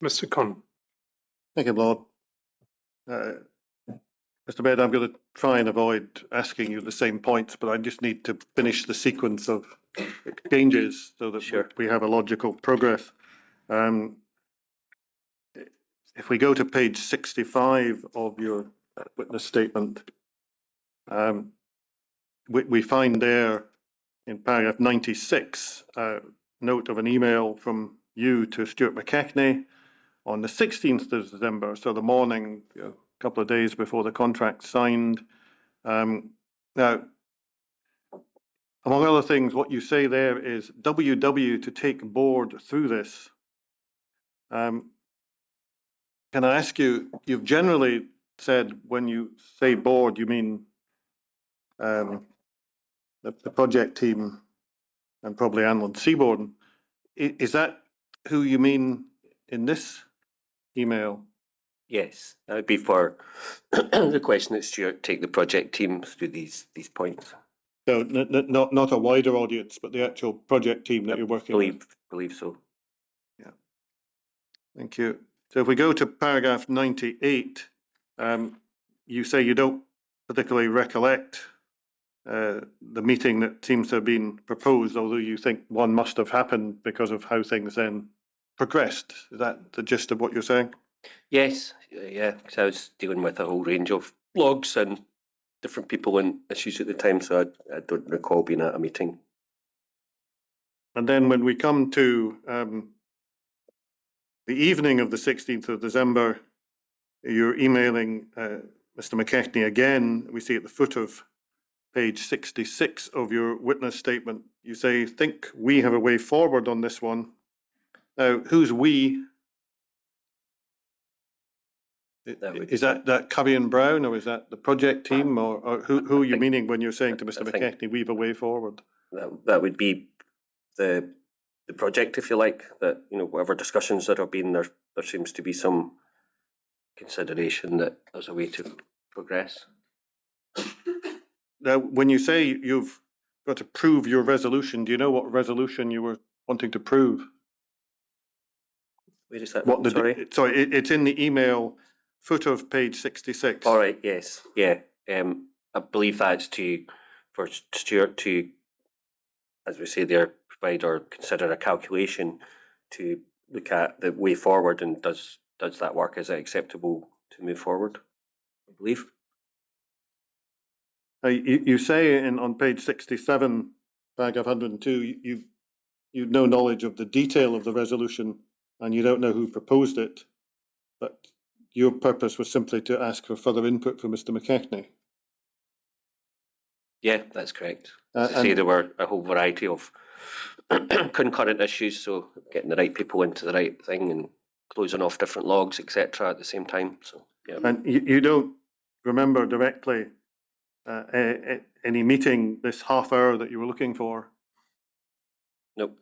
Mr. Conn. Thank you, Lord. Mr. Baird, I'm going to try and avoid asking you the same points, but I just need to finish the sequence of exchanges so that Sure. we have a logical progress. If we go to page 65 of your witness statement, we find there in paragraph 96 a note of an email from you to Stuart McKechnie on the 16th of December, so the morning, a couple of days before the contract signed. Now, among other things, what you say there is WW to take board through this. Can I ask you, you've generally said when you say board, you mean the project team and probably Anland Seaborn. Is that who you mean in this email? Yes, that would be for the question that Stuart take the project team through these points. So not a wider audience, but the actual project team that you're working with? Believe so. Yeah. Thank you. So if we go to paragraph 98, you say you don't particularly recollect the meeting that seems to have been proposed, although you think one must have happened because of how things then progressed. Is that the gist of what you're saying? Yes, yeah, because I was dealing with a whole range of logs and different people and issues at the time, so I don't recall being at a meeting. And then when we come to the evening of the 16th of December, you're emailing Mr. McKechnie again. We see at the foot of page 66 of your witness statement, you say, think we have a way forward on this one. Now, who's we? Is that Curry and Brown, or is that the project team, or who are you meaning when you're saying to Mr. McKechnie, we have a way forward? That would be the project, if you like, that, you know, whatever discussions that have been there seems to be some consideration that there's a way to progress. Now, when you say you've got to prove your resolution, do you know what resolution you were wanting to prove? Where is that? Sorry, it's in the email foot of page 66. All right, yes, yeah. I believe that's for Stuart to, as we say there, provide or consider a calculation to look at the way forward, and does that work? Is it acceptable to move forward? I believe. You say on page 67, paragraph 102, you've no knowledge of the detail of the resolution and you don't know who proposed it, but your purpose was simply to ask for further input from Mr. McKechnie. Yeah, that's correct. As I say, there were a whole variety of concurrent issues, so getting the right people into the right thing and closing off different logs, etc. at the same time. So yeah. And you don't remember directly any meeting this half hour that you were looking for? Nope.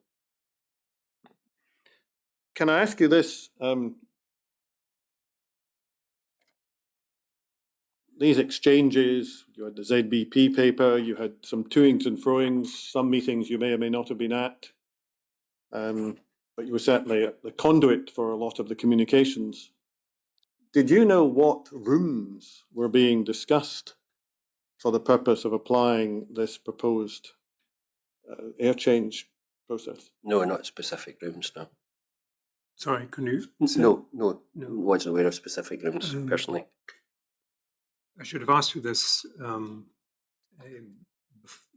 Can I ask you this? These exchanges, you had the ZBP paper, you had some toings and froings, some meetings you may or may not have been at, but you were certainly the conduit for a lot of the communications. Did you know what rooms were being discussed for the purpose of applying this proposed air change process? No, not specific rooms, no. Sorry, can you? No, wasn't aware of specific rooms personally. I should have asked you this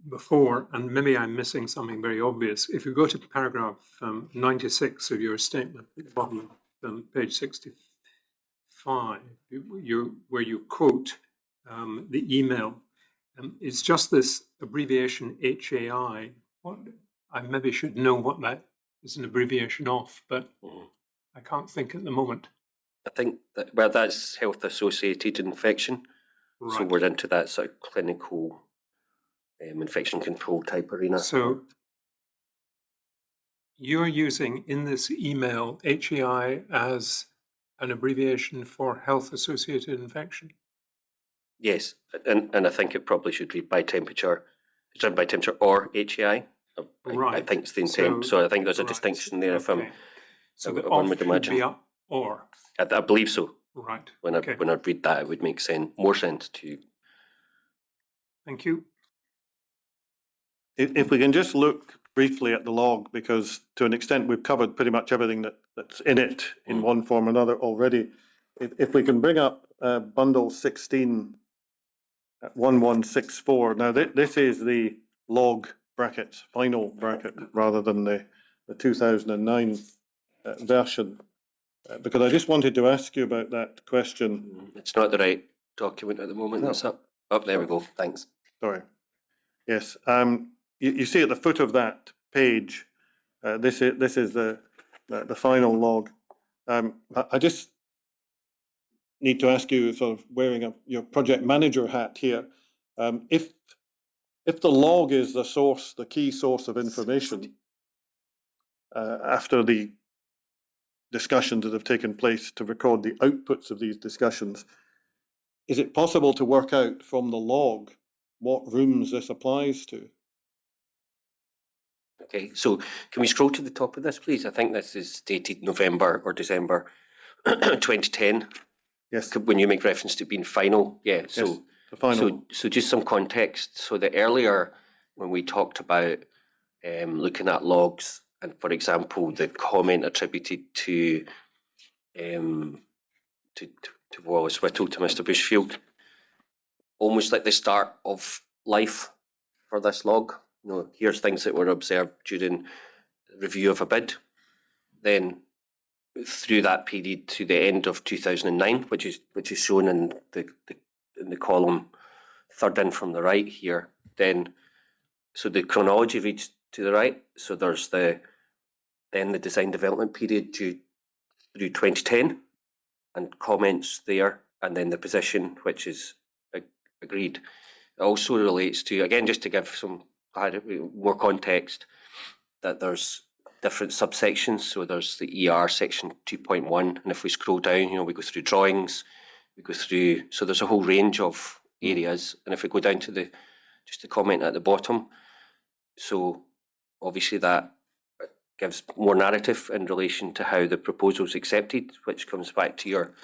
before, and maybe I'm missing something very obvious. If you go to paragraph 96 of your statement, at the bottom of page 65, where you quote the email, it's just this abbreviation HAI. What I maybe should know what that is an abbreviation of, but I can't think at the moment. I think that that's health associated infection. Right. So we're into that sort of clinical infection control type arena. So you're using in this email HAI as an abbreviation for health associated infection? Yes, and I think it probably should read by temperature. It's done by temperature or HAI. Right. I think it's the intent. So I think there's a distinction there. Okay. So one would imagine. or, I believe so. right, When okay, I read that, it would make more sense to. thank you. If we can just look briefly at the log, because to an extent we've covered pretty much everything that's in it in one form or another already. If we can bring up bundle 16 at 1164. Now this is the log brackets, final bracket, rather than the 2009 version. Because I just wanted to ask you about that question. It's not the right document at the moment. No. It's up. Oh, there we go. Thanks. Sorry. Yes. You see at the foot of that page, this is the final log. I just need to ask you, sort of wearing your project manager hat here, if the log is the source, the key source of information, after the discussions that have taken place to record the outputs of these discussions, is it possible to work out from the log what rooms this applies to? Okay, so can we scroll to the top of this, please? I think this is dated November or December 2010. Yes. When you make reference to being final, yeah. So, Yes, the final. so just some context. So the earlier when we talked about looking at logs, and for example, the comment attributed to Wallace Whittle to Mr. Bushfield, almost like the start of life for this log. You know, here's things that were observed during review of a bid. Then through that period to the end of 2009, which is shown in the column third in from the right here. Then, so the chronology reads to the right. So there's then the design development period through 2010, and comments there, and then the position which is agreed. It also relates to, again, just to give some more context, that there's different subsections. So there's the ER section 2.1, and if we scroll down, we go through drawings, we go through, so there's a whole range of areas. And if we go down to just the comment at the bottom, so obviously that gives more narrative in relation to how the proposal's accepted, which comes back to your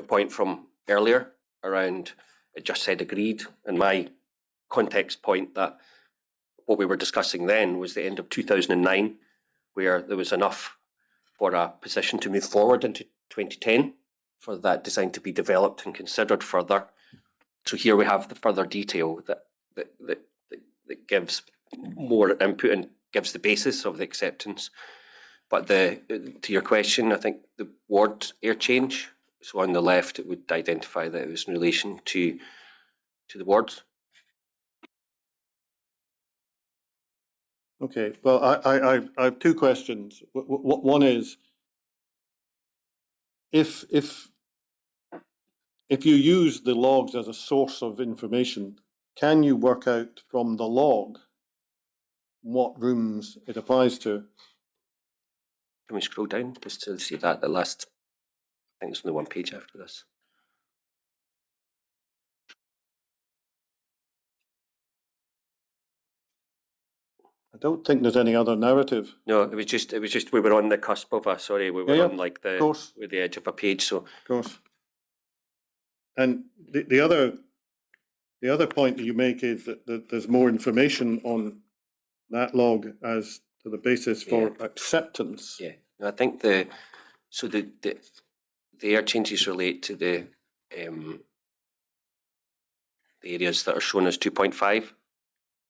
point from earlier around, it just said agreed, and my context point that what we were discussing then was the end of 2009, where there was enough for a position to move forward into 2010 for that design to be developed and considered further. So here we have the further detail that gives more input and gives the basis of the acceptance. But to your question, I think the word air change, so on the left it would identify that it was in relation to the words. Okay, well, I have two questions. One is, if you use the logs as a source of information, can you work out from the log what rooms it applies to? Can we scroll down just to see that, the last, I think it's only one page after this. I don't think there's any other narrative. No, it was just we were on the cusp of we were on like with the edge of a page. So of course. And the other point that you make is that there's more information on that log as to the basis for acceptance. yeah, I think the air changes relate to the areas that are shown as 2.5.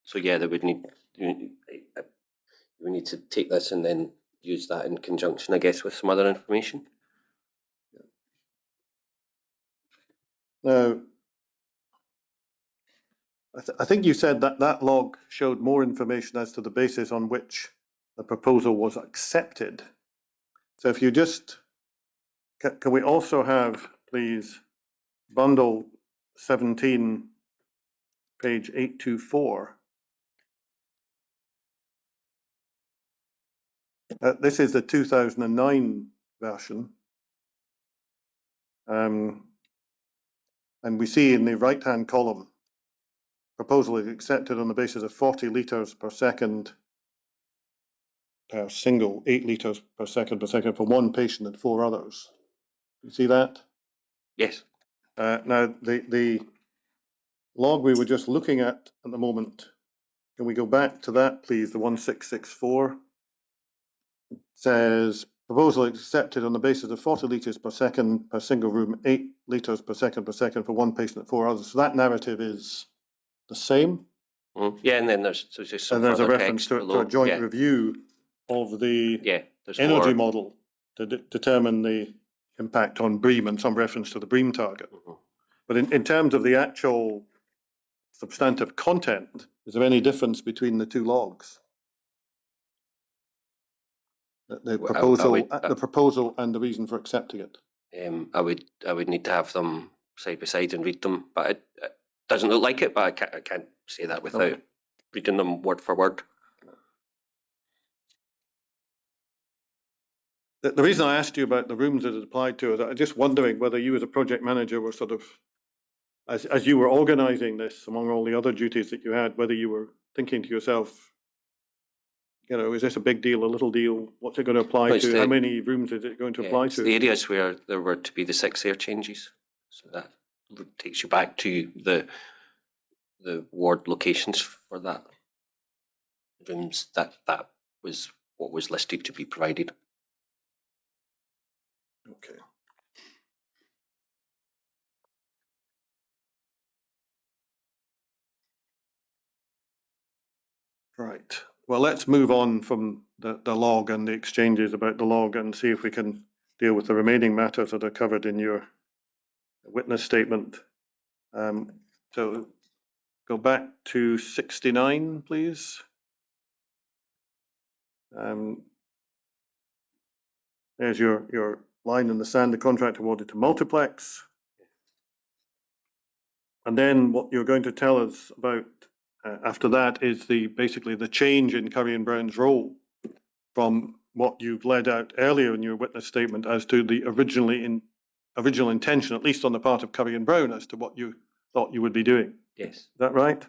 So yeah, they would need we need to take this and then use that in conjunction, I guess, with some other information. Now, I think you said that log showed more information as to the basis on which the proposal was accepted. So if you just, can we also have, please, bundle 17, page 824. This is the 2009 version. And we see in the right-hand column, proposal is accepted on the basis of 40 litres per second per single, 8 litres per second for one patient and 4 others. You see that? Yes. Now, the log we were just looking at the moment, can we go back to that, please? The 1664 says proposal accepted on the basis of 40 litres per second per single room, 8 litres per second for one patient and 4 others. So that narrative is the same. Yeah, and then there's just some And there's a further reference text to below. a joint Yeah. review of the Yeah, there's energy more. model to determine the impact on BREEAM and some reference to the BREEAM target. But in terms of the actual substantive content, is there any difference between the two logs? The proposal and the reason for accepting it. I would need to have them side by side and read them, but it doesn't look like it. But I can't say that without reading them word for word. The reason I asked you about the rooms that it applied to is I'm just wondering whether you as a project manager were sort of, as you were organising this among all the other duties that you had, whether you were thinking to yourself, you know, is this a big deal, a little deal? What's it going to apply to? How many rooms is it going to apply to? The areas where there were to be the 6 air changes. So that takes you back to the ward locations for that rooms. That was what was listed to be provided. Okay. Right. Well, let's move on from the log and the exchanges about the log and see if we can deal with the remaining matters that are covered in your witness statement. So go back to 69, please. There's your line in the sand, the contract awarded to Multiplex. And then what you're going to tell us about after that is basically the change in Curry and Brown's role from what you've laid out earlier in your witness statement as to the original intention, at least on the part of Curry and Brown, as to what you thought you would be doing. Yes. Is that right?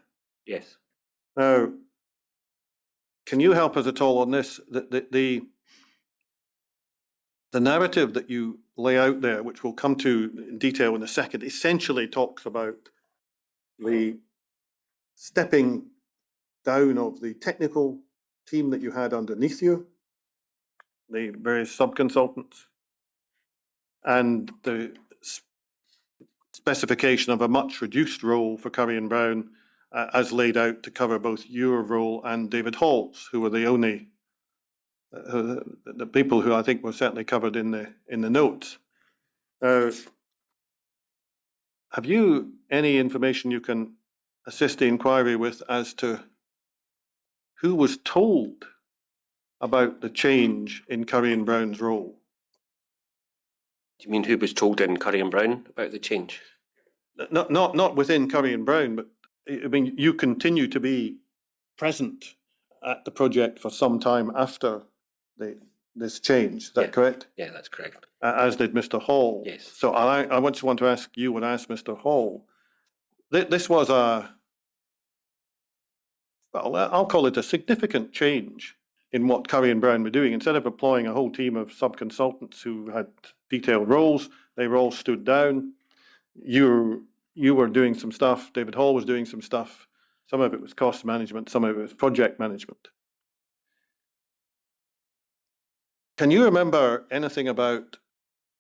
Yes. Now, can you help us at all on this? The narrative that you lay out there, which we'll come to in detail in a second, essentially talks about the stepping down of the technical team that you had underneath you, the various sub-consultants, and the specification of a much reduced role for Curry and Brown as laid out to cover both your role and David Hall's, who were the only the people who I think were certainly covered in the notes. Have you any information you can assist the inquiry with as to who was told about the change in Curry and Brown's role? Do you mean who was told in Curry and Brown about the change? Not within Curry and Brown, but I mean, you continue to be present at the project for some time after this change. Is that correct? Yeah, that's correct. As did Mr. Hall. Yes. So I just want to ask you and ask Mr. Hall. This was well, I'll call it a significant change in what Curry and Brown were doing. Instead of employing a whole team of sub-consultants who had detailed roles, they were all stood down. You were doing some stuff, David Hall was doing some stuff. Some of it was cost management, some of it was project management. Can you remember anything about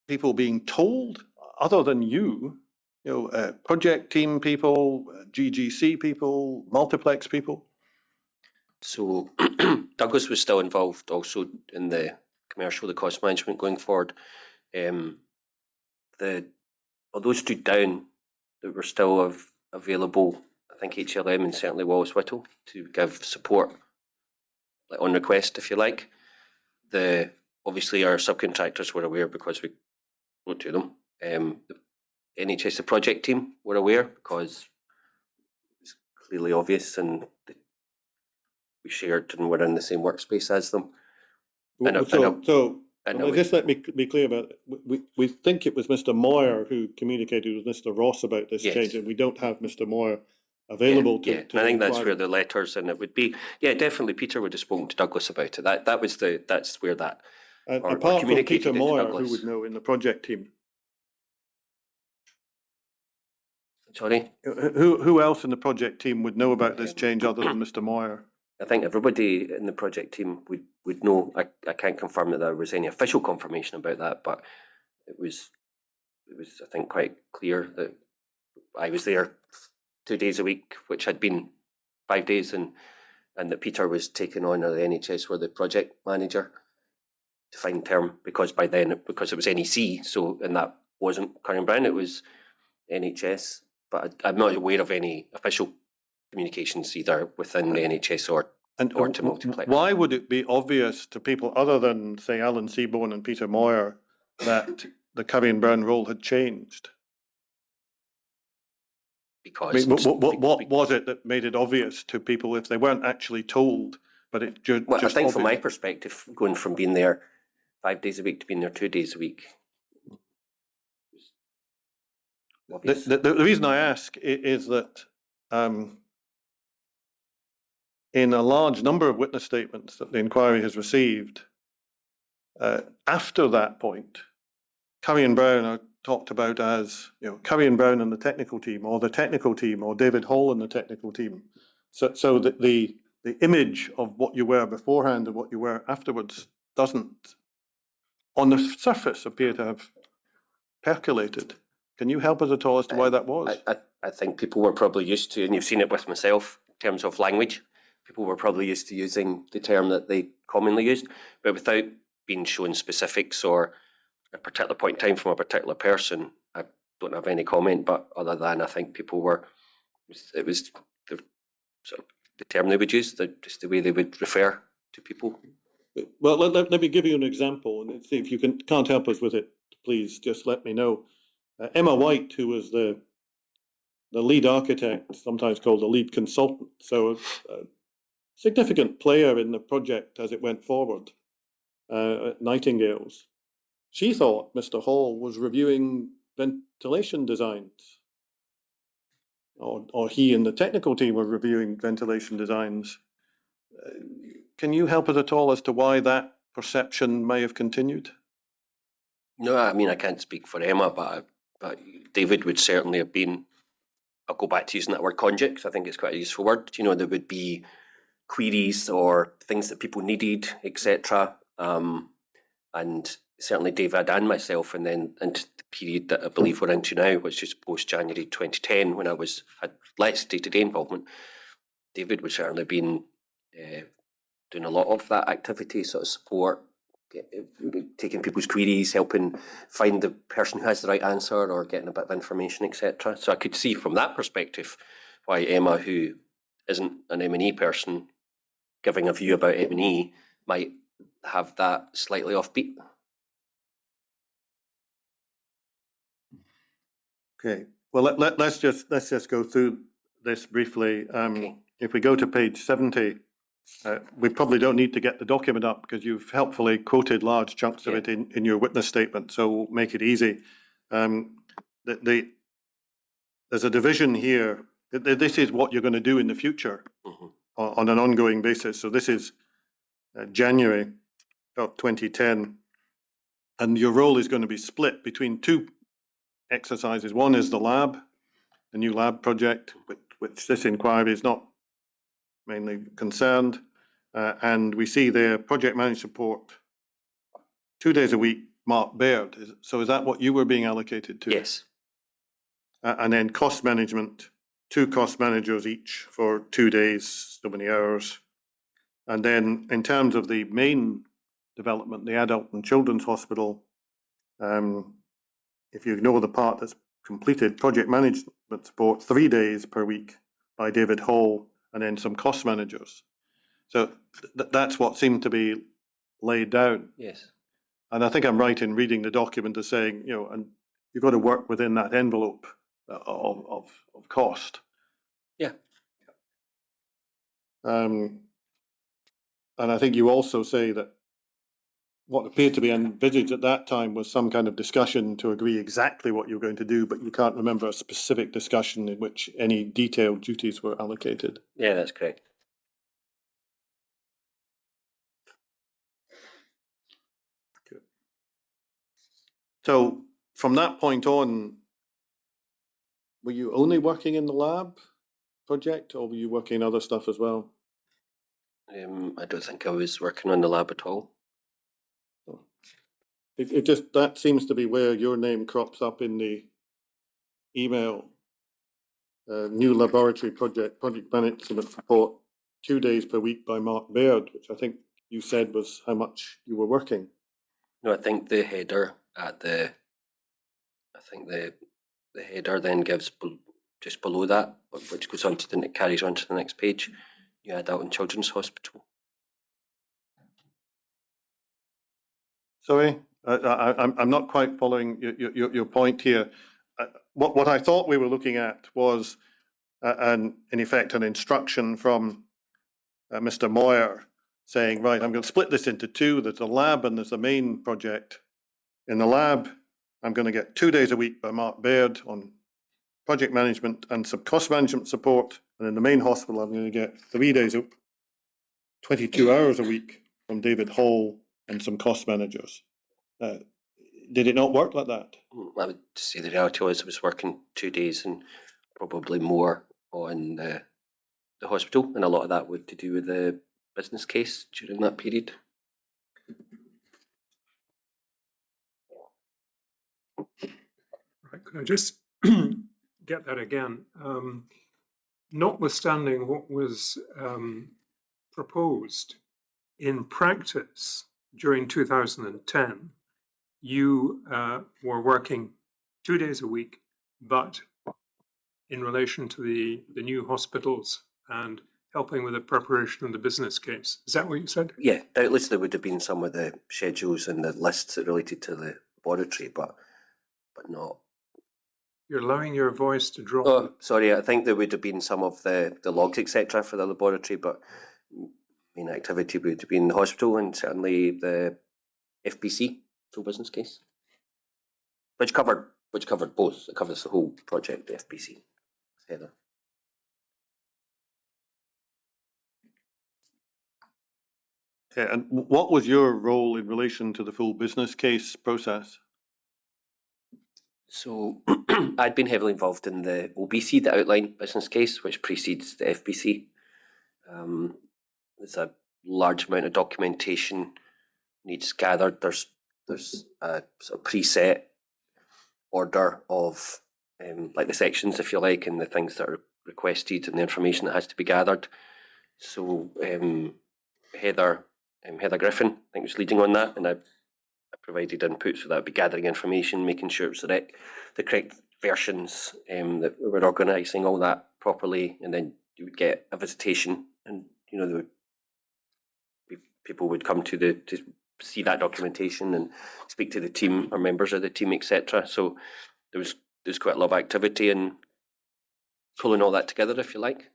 people being told, other than you know, project team people, GGC people, multiplex people? So Douglas was still involved also in the commercial, the cost management going forward. Although stood down, that were still available, I think HLM and certainly Wallace Whittle to give support, like on request, if you like. Obviously our subcontractors were aware because we wrote to them. The NHS, the project team, were aware because it's clearly obvious and we shared and were in the same workspace as them. Just let me be clear about it. We think it was Mr. Moyer who communicated with Mr. Ross about this change, and we don't have Mr. Moyer available to and I think that's where the letters, and it would be, definitely Peter would have spoken to Douglas about it. That's where that. And apart from Peter Moyer, who would know in the project team? Sorry? Who else in the project team would know about this change other than Mr. Moyer? I think everybody in the project team would know. I can't confirm that there was any official confirmation about that, but it was I think quite clear that I was there 2 days a week, which had been 5 days, and that Peter was taking on, or the NHS were the project manager, defined term, because by then, because it was NEC, so, and that wasn't Curran Brown, it was NHS, but I'm not aware of any official communications either within the NHS or to Multiplex. Why would it be obvious to people other than, say, Alan Seaborn and Peter Moyer that the Curran Brown role had changed? Because what was it that made it obvious to people if they weren't actually told, but it just well, I think obvious? From my perspective, going from being there 5 days a week to being there 2 days a week. The reason I ask is that in a large number of witness statements that the inquiry has received, after that point, Curran Brown are talked about as, Curran Brown and the technical team, or the technical team, or David Hall and the technical team. So that the image of what you were beforehand and what you were afterwards doesn't, on the surface, appear to have percolated. Can you help us at all as to why that was? I think people were probably used to, and you've seen it with myself in terms of language, people were probably used to using the term that they commonly used, but without being shown specifics or a particular point in time from a particular person, I don't have any comment, but other than I think people were, it was the term they would use, just the way they would refer to people. Well, let me give you an example, and see if you can't help us with it, please just let me know. Emma White, who was the lead architect, sometimes called the lead consultant, so a significant player in the project as it went forward at Nightingale's. She thought Mr. Hall was reviewing ventilation designs, or he and the technical team were reviewing ventilation designs. Can you help us at all as to why that perception may have continued? No, I mean, I can't speak for Emma, but David would certainly have been, I'll go back to using that word conduit, because I think it's quite a useful word. There would be queries or things that people needed, etc. And certainly David and myself, and then into the period that I believe we're into now, which is post-January 2010, when I had less day-to-day involvement, David would certainly have been doing a lot of that activity, sort of support, taking people's queries, helping find the person who has the right answer, or getting a bit of information, etc. So I could see from that perspective why Emma, who isn't an M&E person, giving a view about M&E might have that slightly offbeat. Okay. Well, let's just go through this briefly. Okay. If we go to page 70, we probably don't need to get the document up because you've helpfully quoted large chunks of it in your witness statement, so we'll make it easy. There's a division here. This is what you're going to do in the future on an ongoing basis. So this is January of 2010, and your role is going to be split between two exercises. One is the lab, the new lab project, which this inquiry is not mainly concerned. And we see there project managed support, 2 days a week, Mark Baird. So is that what you were being allocated to? Yes. And then cost management, 2 cost managers each for 2 days, so many hours. And then in terms of the main development, the adult and children's hospital, if you ignore the part that's completed, project management support, 3 days per week by David Hall, and then some cost managers. So that's what seemed to be laid down. Yes. And I think I'm right in reading the document as saying, and you've got to work within that envelope of cost. Yeah. And I think you also say that what appeared to be envisaged at that time was some kind of discussion to agree exactly what you're going to do, but you can't remember a specific discussion in which any detailed duties were allocated. Yeah, that's correct. So from that point on, were you only working in the lab project, or were you working on other stuff as well? I don't think I was working on the lab at all. It just, that seems to be where your name crops up in the email. New laboratory project management support, 2 days per week by Mark Baird, which I think you said was how much you were working. No, I think the header at the header then gives just below that, which goes on to the carries on to the next page. You add out in Children's Hospital. Sorry, I'm not quite following your point here. What I thought we were looking at was, in effect, an instruction from Mr. Moyer saying, right, I'm going to split this into two. There's a lab and there's the main project. In the lab, I'm going to get 2 days a week by Mark Baird on project management and some cost management support. And in the main hospital, I'm going to get 3 days, 22 hours a week from David Hall and some cost managers. Did it not work like that? I would say the reality was I was working 2 days and probably more on the hospital, and a lot of that would to do with the business case during that period. Right, could I just get that again? Notwithstanding what was proposed in practice during 2010, you were working 2 days a week, but in relation to the new hospitals and helping with the preparation of the business case. Is that what you said? Yeah, doubtless there would have been some of the schedules and the lists that related to the laboratory, but not. You're allowing your voice to drop. Oh, sorry, I think there would have been some of the logs, etc., for the laboratory, but main activity would have been the hospital and certainly the FBC, full business case, which covered both. It covers the whole project, the FBC. Heather. Okay, and what was your role in relation to the full business case process? So I'd been heavily involved in the OBC, the outline business case, which precedes the FBC. There's a large amount of documentation needs gathered. There's a sort of preset order of like the sections, if you like, and the things that are requested and the information that has to be gathered. So Heather Griffin, I think, was leading on that, and I provided input, so that would be gathering information, making sure it was the correct versions, that we were organising all that properly, and then you would get a visitation, and people would come to see that documentation and speak to the team or members of the team, etc. So there was quite a lot of activity in pulling all that together, if you like.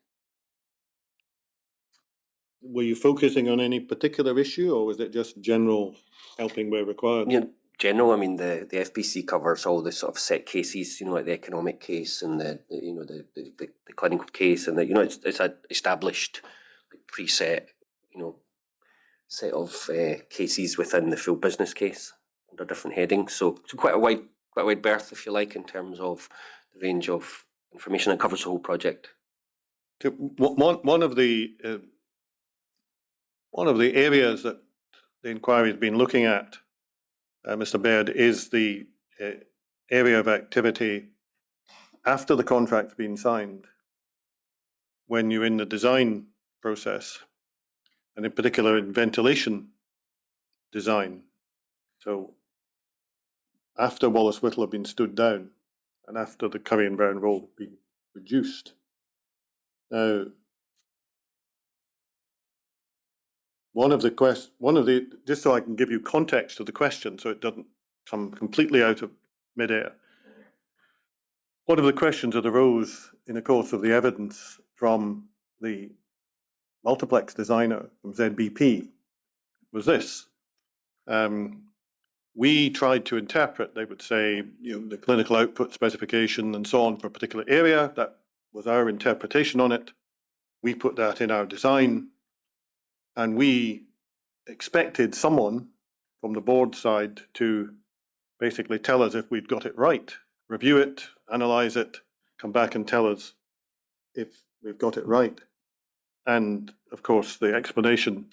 Were you focusing on any particular issue, or was it just general helping where required? Yeah, general. I mean, the FBC covers all the sort of set cases, like the economic case and the clinical case, and it's an established, preset, set of cases within the full business case under different headings. So quite a wide berth, if you like, in terms of the range of information that covers the whole project. One of the areas that the inquiry has been looking at, Mr. Baird, is the area of activity after the contract's been signed, when you're in the design process, and in particular in ventilation design. So after Wallace Whittle had been stood down and after the Curry and Brown role had been reduced. Now, just so I can give you context to the question so it doesn't come completely out of midair. One of the questions that arose in the course of the evidence from the multiplex designer from ZBP was this. We tried to interpret, they would say, the clinical output specification and so on for a particular area. That was our interpretation on it. We put that in our design, and we expected someone from the board side to basically tell us if we'd got it right, review it, analyze it, come back and tell us if we've got it right. And of course, the explanation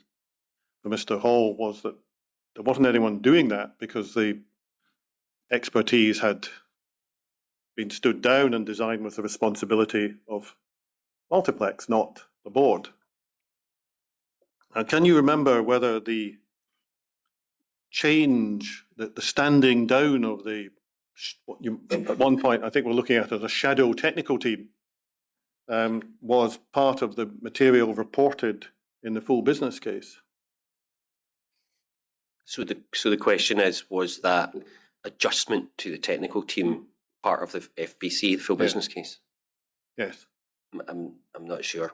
for Mr. Hall was that there wasn't anyone doing that because the expertise had been stood down and designed with the responsibility of Multiplex, not the board. Can you remember whether the change, the standing down of the, what you, at one point I think we're looking at as a shadow technical team, was part of the material reported in the full business case? So the question is, was that adjustment to the technical team part of the FBC, the full Yeah. business case? Yes. I'm not sure.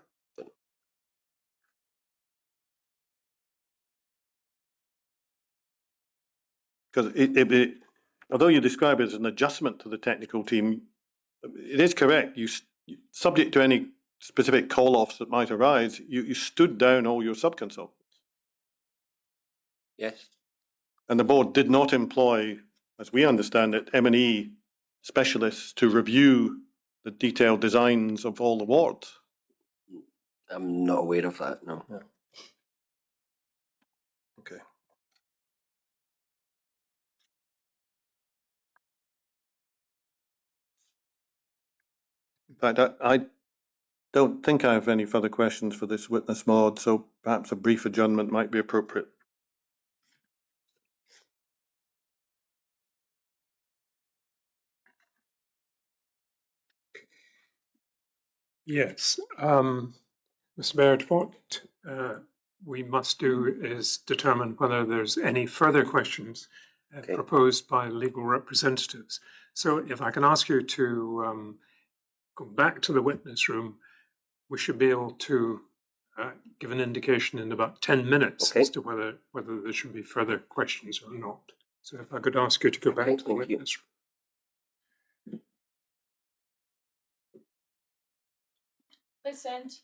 Because although you describe it as an adjustment to the technical team, it is correct. Subject to any specific call-offs that might arise, you stood down all your sub-consultants. Yes. And the board did not employ, as we understand it, M&E specialists to review the detailed designs of all the wards. I'm not aware of that, no. Yeah. Okay. In fact, I don't think I have any further questions for this witness mod, so perhaps a brief adjournment might be appropriate. Yes. Mr. Baird, what we must do is determine whether there's any further questions Okay. proposed by legal representatives. So if I can ask you to go back to the witness room, we should be able to give an indication in about 10 minutes Okay. as to whether there should be further questions or not. So if I could ask you to go back Okay, to the thank you. witness room. Listened.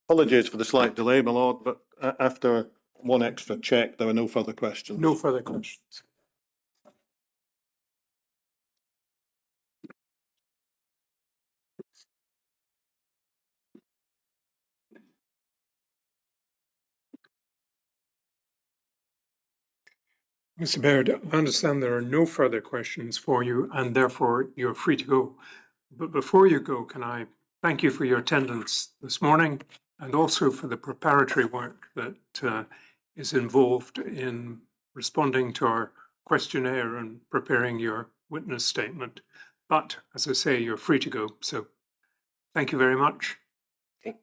Apologies for the slight delay, my lord, but after one extra check, there are no further questions. No further questions. Mr. Baird, I understand there are no further questions for you, and therefore you're free to go. But before you go, can I thank you for your attendance this morning and also for the preparatory work that is involved in responding to our questionnaire and preparing your witness statement. But as I say, you're free to go. So thank you very much. Okay.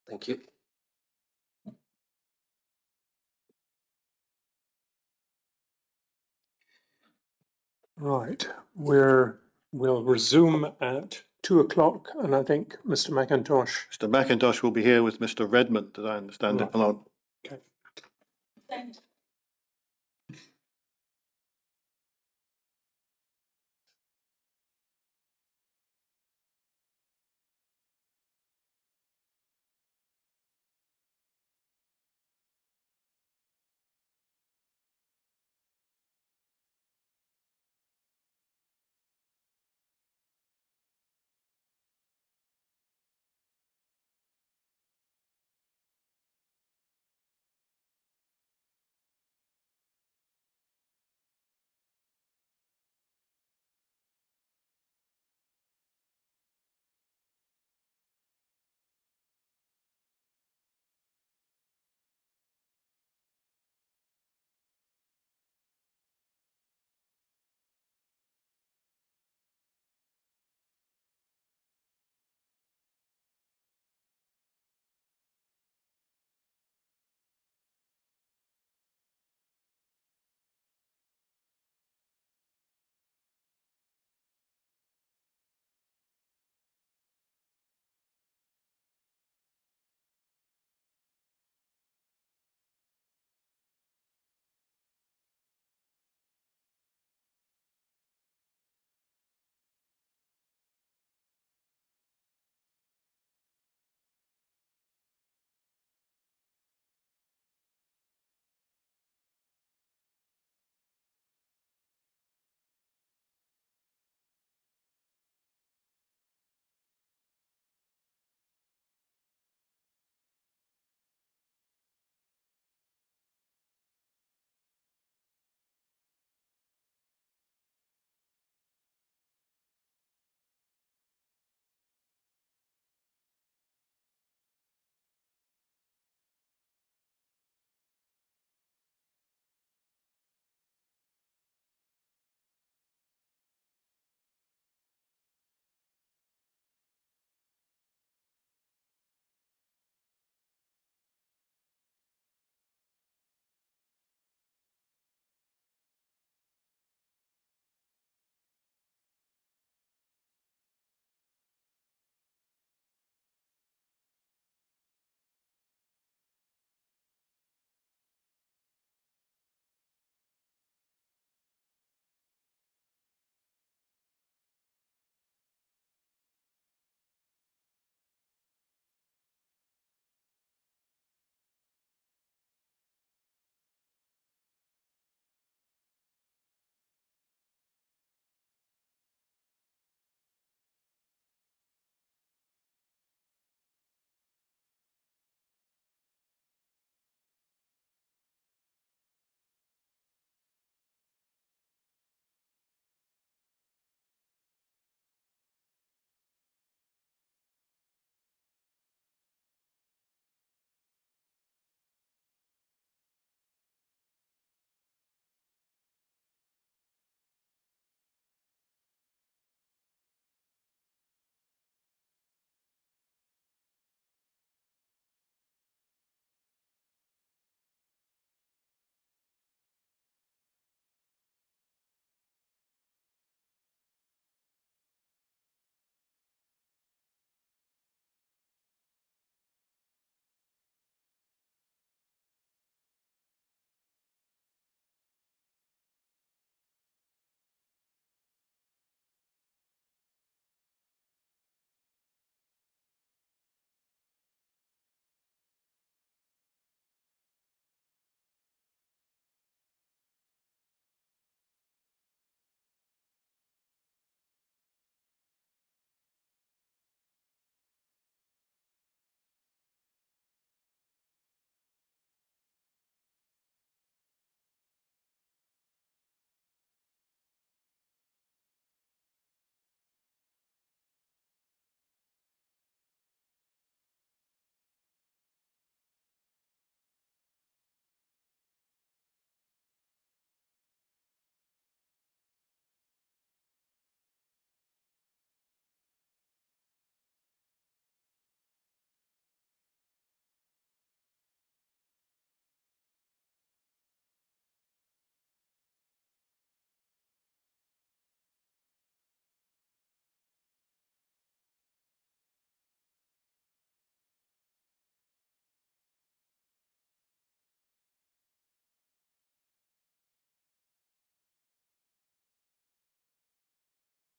Thank you. Right, we'll resume at 2 o'clock, and I think Mr. McIntosh. Mr. McIntosh will be here with Mr. Redmond, as I understand it, my lord. Okay. Send.